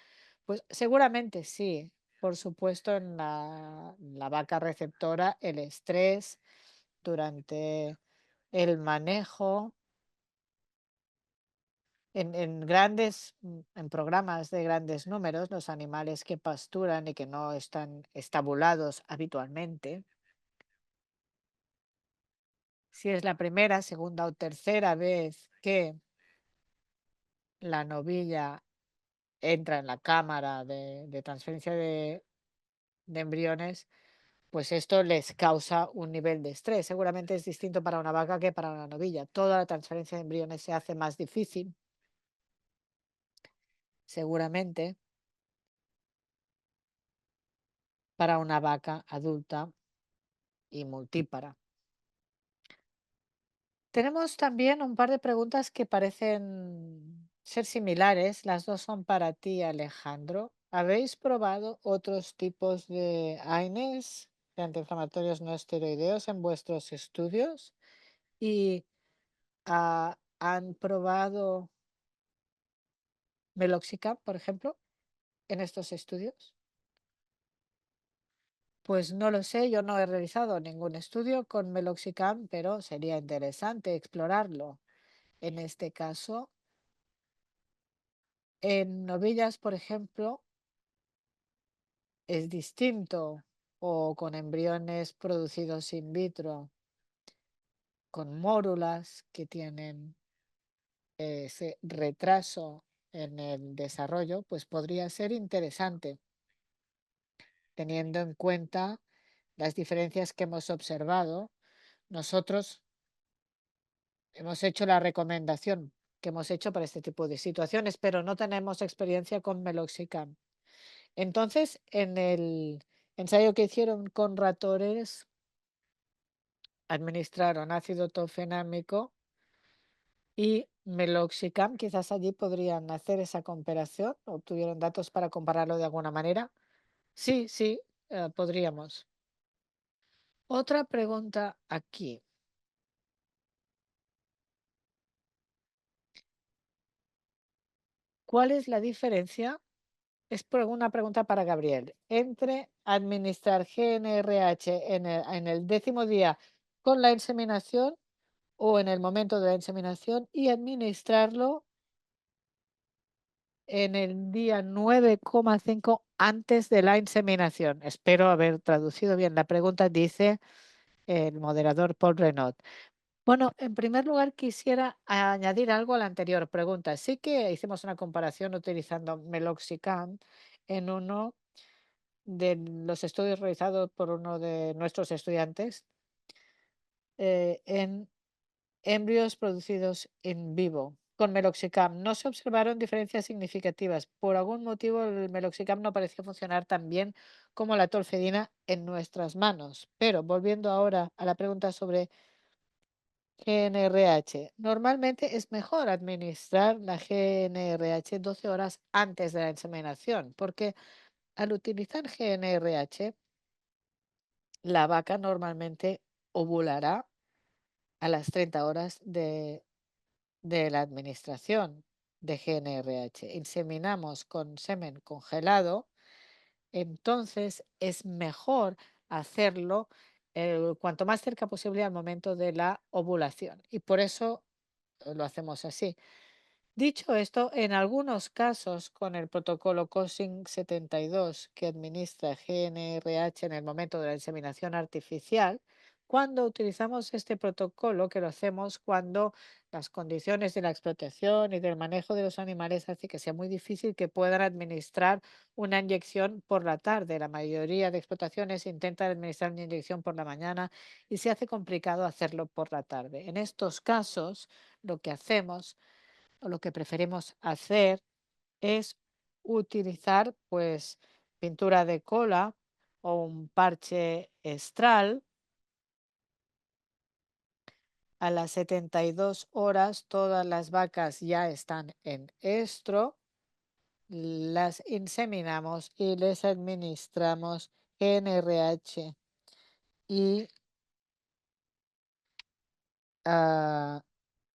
Pues seguramente sí. Por supuesto, en la vaca receptora, el estrés durante el manejo en programas de grandes números, los animales que pasturan y que no están estabulados habitualmente, si es la primera, segunda o tercera vez que la novilla entra en la cámara de transferencia de embriones, pues esto les causa un nivel de estrés. Seguramente es distinto para una vaca que para una novilla. Toda la transferencia de embriones se hace más difícil, seguramente, para una vaca adulta y multípara. Tenemos también un par de preguntas que parecen ser similares. Las dos son para ti, Alejandro. ¿Habéis probado otros tipos de AINES, de antiinflamatorios no esteroideos, en vuestros estudios? ¿Y han probado Meloxicam, por ejemplo, en estos estudios? Pues no lo sé, yo no he realizado ningún estudio con Meloxicam, pero sería interesante explorarlo. En este caso, en novillas, por ejemplo, es distinto, o con embriones producidos in vitro, con mórulas que tienen ese retraso en el desarrollo, pues podría ser interesante, teniendo en cuenta las diferencias que hemos observado. Nosotros hemos hecho la recomendación que hemos hecho para este tipo de situaciones, pero no tenemos experiencia con Meloxicam. Entonces, en el ensayo que hicieron con ratones, administraron ácido tofenámico y Meloxicam. Quizás allí podrían hacer esa comparación, obtuvieron datos para compararlo de alguna manera. Sí, sí, podríamos. Otra pregunta aquí. ¿Cuál es la diferencia? Es una pregunta para Gabriel. Entre administrar GNRH en el 10.º día con la inseminación o en el momento de la inseminación y administrarlo en el día 9,5 antes de la inseminación. Espero haber traducido bien la pregunta, dice el moderador Paul Renaud. Bueno, en primer lugar quisiera añadir algo a la anterior pregunta. Sí que hicimos una comparación utilizando Meloxicam en uno de los estudios realizados por uno de nuestros estudiantes en embrios producidos en vivo con Meloxicam. No se observaron diferencias significativas. Por algún motivo, el Meloxicam no pareció funcionar tan bien como la tolfedina en nuestras manos. Pero volviendo ahora a la pregunta sobre GNRH, normalmente es mejor administrar la GNRH 12 horas antes de la inseminación, porque al utilizar GNRH, la vaca normalmente ovulará a las 30 horas de la administración de GNRH. Inseminamos con semen congelado, entonces es mejor hacerlo cuanto más cerca posible al momento de la ovulación. Y por eso lo hacemos así. Dicho esto, en algunos casos con el protocolo COSING 72 que administra GNRH en el momento de la inseminación artificial, cuando utilizamos este protocolo, que lo hacemos cuando las condiciones de la explotación y del manejo de los animales hace que sea muy difícil que puedan administrar una inyección por la tarde. La mayoría de explotaciones intentan administrar una inyección por la mañana y se hace complicado hacerlo por la tarde. En estos casos, lo que hacemos o lo que preferimos hacer es utilizar pues pintura de cola o un parche estral. A las 72 horas todas las vacas ya están en estro, las inseminamos y les administramos GNRH y ah,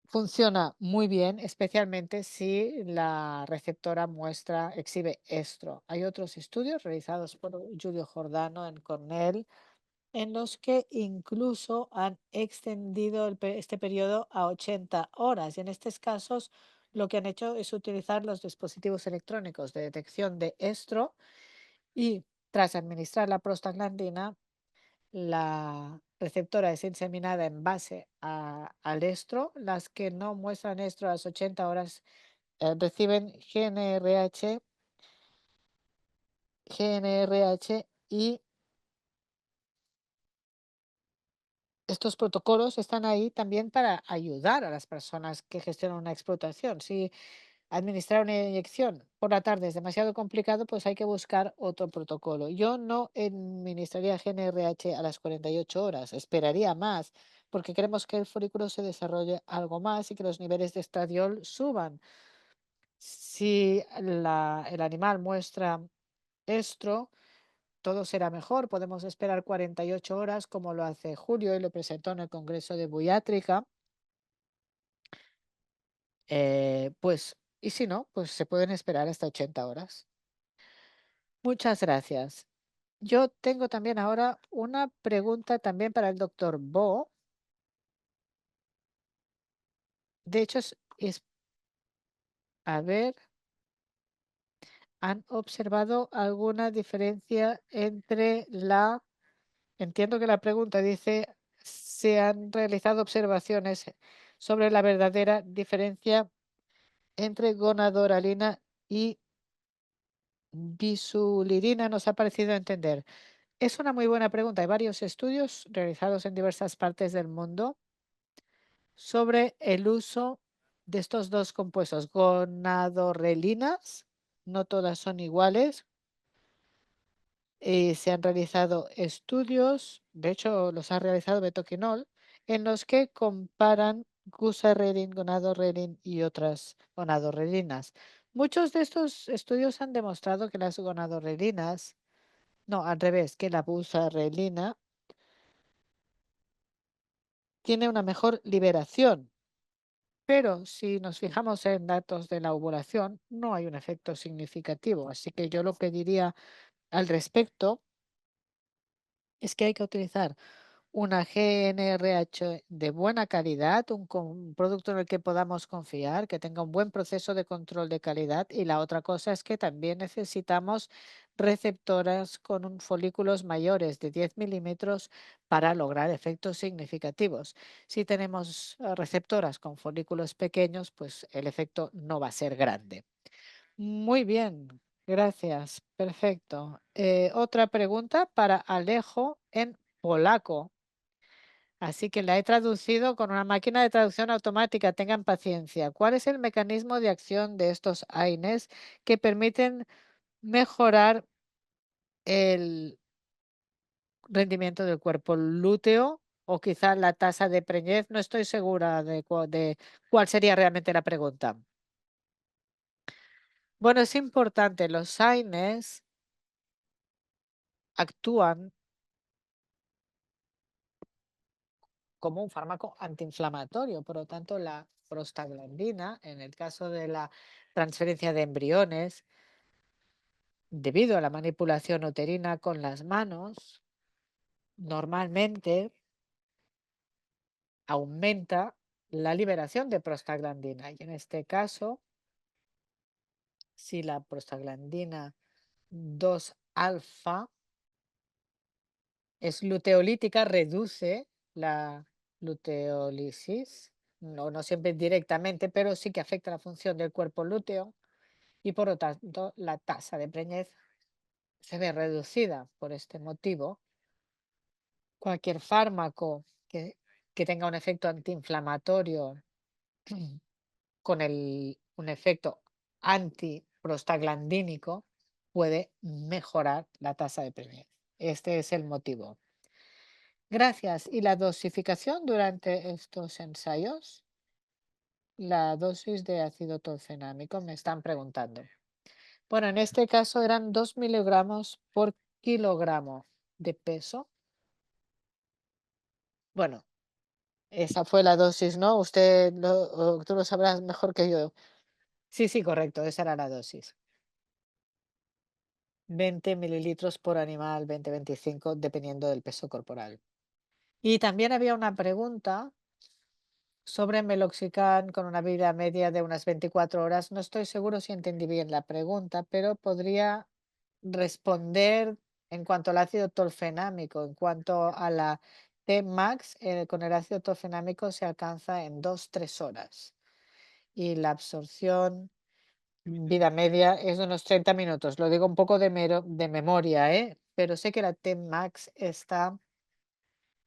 funciona muy bien, especialmente si la receptora muestra exhibe estro. Hay otros estudios realizados por Giulio Giordano en Cornell en los que incluso han extendido este periodo a 80 horas. Y en estos casos, lo que han hecho es utilizar los dispositivos electrónicos de detección de estro y tras administrar la prostaglandina, la receptora es inseminada en base al estro. Las que no muestran estro a las 80 horas reciben GNRH y estos protocolos están ahí también para ayudar a las personas que gestionan una explotación. Si administrar una inyección por la tarde es demasiado complicado, pues hay que buscar otro protocolo. Yo no administraría GNRH a las 48 horas, esperaría más, porque queremos que el folículo se desarrolle algo más y que los niveles de estradiol suban. Si el animal muestra estro, todo será mejor. Podemos esperar 48 horas, como lo hace Julio y lo presentó en el Congreso de Buiátrica. Pues, y si no, pues se pueden esperar hasta 80 horas. Muchas gracias. Yo tengo también ahora una pregunta también para el doctor Bo. De hecho, a ver, ¿han observado alguna diferencia entre entiendo que la pregunta dice, ¿se han realizado observaciones sobre la verdadera diferencia entre gonadoralina y bisulirina? Nos ha parecido entender. Es una muy buena pregunta. Hay varios estudios realizados en diversas partes del mundo sobre el uso de estos dos compuestos, gonadorrelinas. No todas son iguales. Se han realizado estudios, de hecho los ha realizado Betoquinol, en los que comparan gusarrelin, gonadorrelin y otras gonadorrelinas. Muchos de estos estudios han demostrado que las gonadorrelinas, no, al revés, que la busarrelina tiene una mejor liberación. Pero si nos fijamos en datos de la ovulación, no hay un efecto significativo. Así que yo lo que diría al respecto es que hay que utilizar una GNRH de buena calidad, un producto en el que podamos confiar, que tenga un buen proceso de control de calidad. Y la otra cosa es que también necesitamos receptoras con folículos mayores de 10 milímetros para lograr efectos significativos. Si tenemos receptoras con folículos pequeños, pues el efecto no va a ser grande. Muy bien, gracias. Perfecto. Otra pregunta para Alejo en polaco. Así que la he traducido con una máquina de traducción automática. Tengan paciencia. ¿Cuál es el mecanismo de acción de estos AINES que permiten mejorar el rendimiento del cuerpo lúteo o quizá la tasa de preñez? No estoy segura de cuál sería realmente la pregunta. Bueno, es importante. Los AINES actúan como un fármaco antiinflamatorio. Por lo tanto, la prostaglandina, en el caso de la transferencia de embriones, debido a la manipulación uterina con las manos, normalmente aumenta la liberación de prostaglandina. Y en este caso, si la prostaglandina 2 alfa es luteolítica, reduce la luteólisis, no siempre directamente, pero sí que afecta la función del cuerpo lúteo y por lo tanto la tasa de preñez se ve reducida. Por este motivo, cualquier fármaco que tenga un efecto antiinflamatorio con un efecto antiprostaglandínico puede mejorar la tasa de preñez. Este es el motivo. Gracias. ¿Y la dosificación durante estos ensayos? La dosis de ácido tolfenámico, me están preguntando. Bueno, en este caso eran 2 miligramos por kilogramo de peso. Bueno, esa fue la dosis, ¿no? Tú lo sabrás mejor que yo. Sí, sí, correcto, esa era la dosis. 20 mililitros por animal, 20-25, dependiendo del peso corporal. Y también había una pregunta sobre meloxicam con una vida media de unas 24 horas. No estoy seguro si entendí bien la pregunta, pero podría responder en cuanto al ácido tolfenámico. En cuanto a la T-max, con el ácido tolfenámico se alcanza en 2-3 horas. Y la absorción, vida media, es de unos 30 minutos. Lo digo un poco de memoria, ¿eh? Pero sé que la T-max está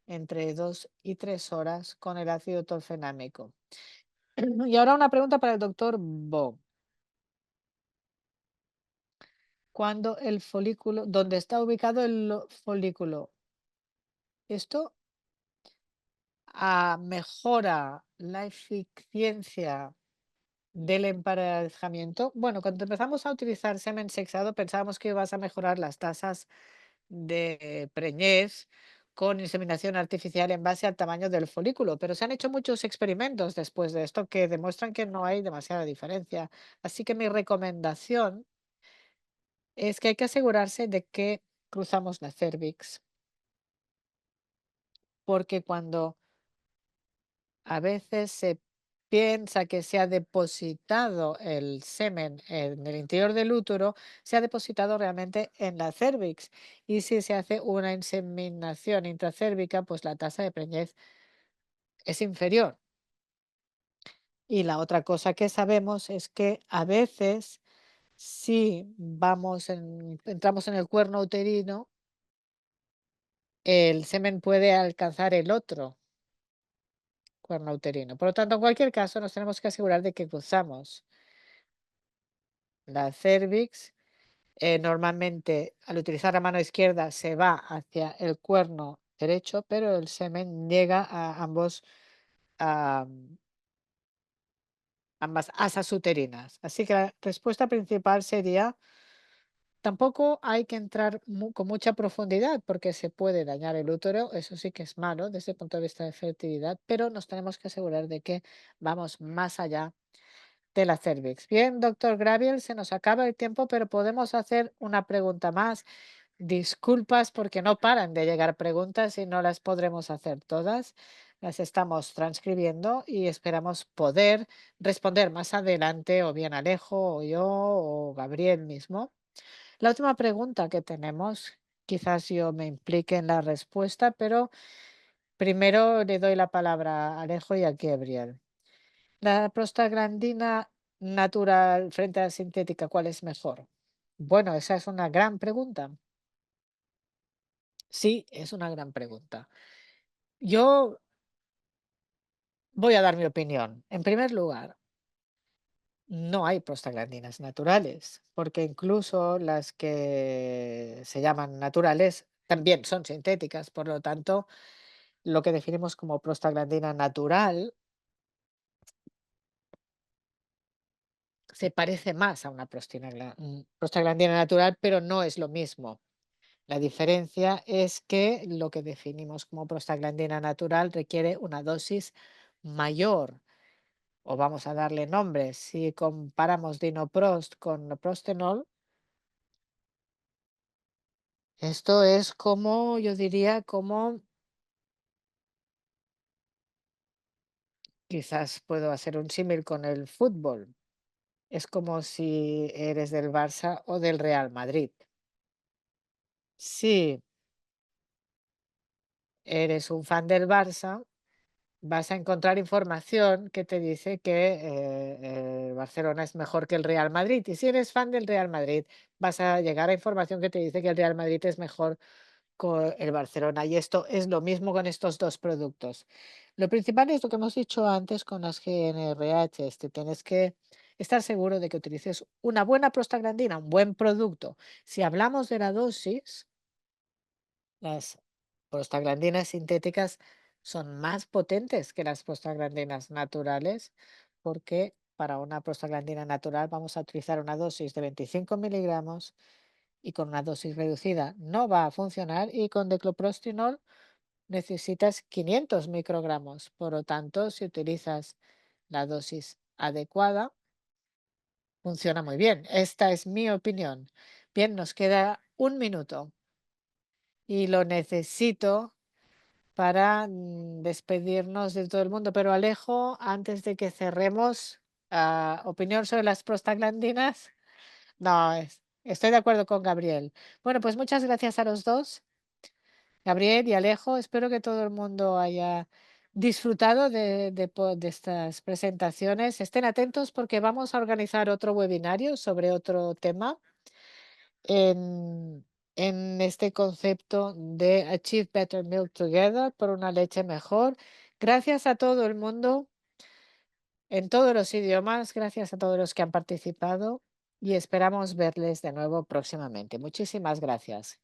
entre 2 y 3 horas con el ácido tolfenámico. Y ahora una pregunta para el doctor Bo. Cuando el folículo, ¿dónde está ubicado el folículo? Esto mejora la eficiencia del emparejamiento. Bueno, cuando empezamos a utilizar semen sexado pensábamos que ibas a mejorar las tasas de preñez con inseminación artificial en base al tamaño del folículo, pero se han hecho muchos experimentos después de esto que demuestran que no hay demasiada diferencia. Así que mi recomendación es que hay que asegurarse de que cruzamos la cervix, porque cuando a veces se piensa que se ha depositado el semen en el interior del útero, se ha depositado realmente en la cervix. Y si se hace una inseminación intracérvica, pues la tasa de preñez es inferior. Y la otra cosa que sabemos es que a veces si entramos en el cuerno uterino, el semen puede alcanzar el otro cuerno uterino. Por lo tanto, en cualquier caso, nos tenemos que asegurar de que cruzamos la cervix. Normalmente, al utilizar la mano izquierda, se va hacia el cuerno derecho, pero el semen llega a a ambas asas uterinas. Así que la respuesta principal sería: tampoco hay que entrar con mucha profundidad porque se puede dañar el útero, eso sí que es malo desde el punto de vista de fertilidad, pero nos tenemos que asegurar de que vamos más allá de la cervix. Bien, doctor Graviel, se nos acaba el tiempo, pero podemos hacer una pregunta más. Disculpas porque no paran de llegar preguntas y no las podremos hacer todas. Las estamos transcribiendo y esperamos poder responder más adelante, o bien Alejo, o yo, o Gabriel mismo. La última pregunta que tenemos, quizás yo me implique en la respuesta, pero primero le doy la palabra a Alejo y a Gabriel. La prostaglandina natural frente a la sintética, ¿cuál es mejor? Bueno, esa es una gran pregunta. Sí, es una gran pregunta. Yo voy a dar mi opinión. En primer lugar, no hay prostaglandinas naturales, porque incluso las que se llaman naturales también son sintéticas. Por lo tanto, lo que definimos como prostaglandina natural se parece más a una prostaglandina natural, pero no es lo mismo. La diferencia es que lo que definimos como prostaglandina natural requiere una dosis mayor, o vamos a darle nombre. Si comparamos Dinoprost con Prostenol, esto es como, yo diría, como quizás puedo hacer un símil con el fútbol. Es como si eres del Barça o del Real Madrid. Sí, eres un fan del Barça, vas a encontrar información que te dice que Barcelona es mejor que el Real Madrid. Y si eres fan del Real Madrid, vas a llegar a información que te dice que el Real Madrid es mejor con el Barcelona. Y esto es lo mismo con estos dos productos. Lo principal es lo que hemos dicho antes con las GnRH. Te tienes que estar seguro de que utilices una buena prostaglandina, un buen producto. Si hablamos de la dosis, las prostaglandinas sintéticas son más potentes que las prostaglandinas naturales porque para una prostaglandina natural vamos a utilizar una dosis de 25 miligramos y con una dosis reducida no va a funcionar, y con decloprostinol necesitas 500 microgramos. Por lo tanto, si utilizas la dosis adecuada, funciona muy bien. Esta es mi opinión. Bien, nos queda un minuto y lo necesito para despedirnos de todo el mundo. Pero Alejo, antes de que cerremos, opinión sobre las prostaglandinas. No, estoy de acuerdo con Gabriel. Bueno, pues muchas gracias a los dos, Gabriel y Alejo. Espero que todo el mundo haya disfrutado de estas presentaciones. Estén atentos porque vamos a organizar otro webinario sobre otro tema en, en este concepto de Achieve Better Milk Together, por una leche mejor. Gracias a todo el mundo en todos los idiomas, gracias a todos los que han participado y esperamos verles de nuevo próximamente. Muchísimas gracias.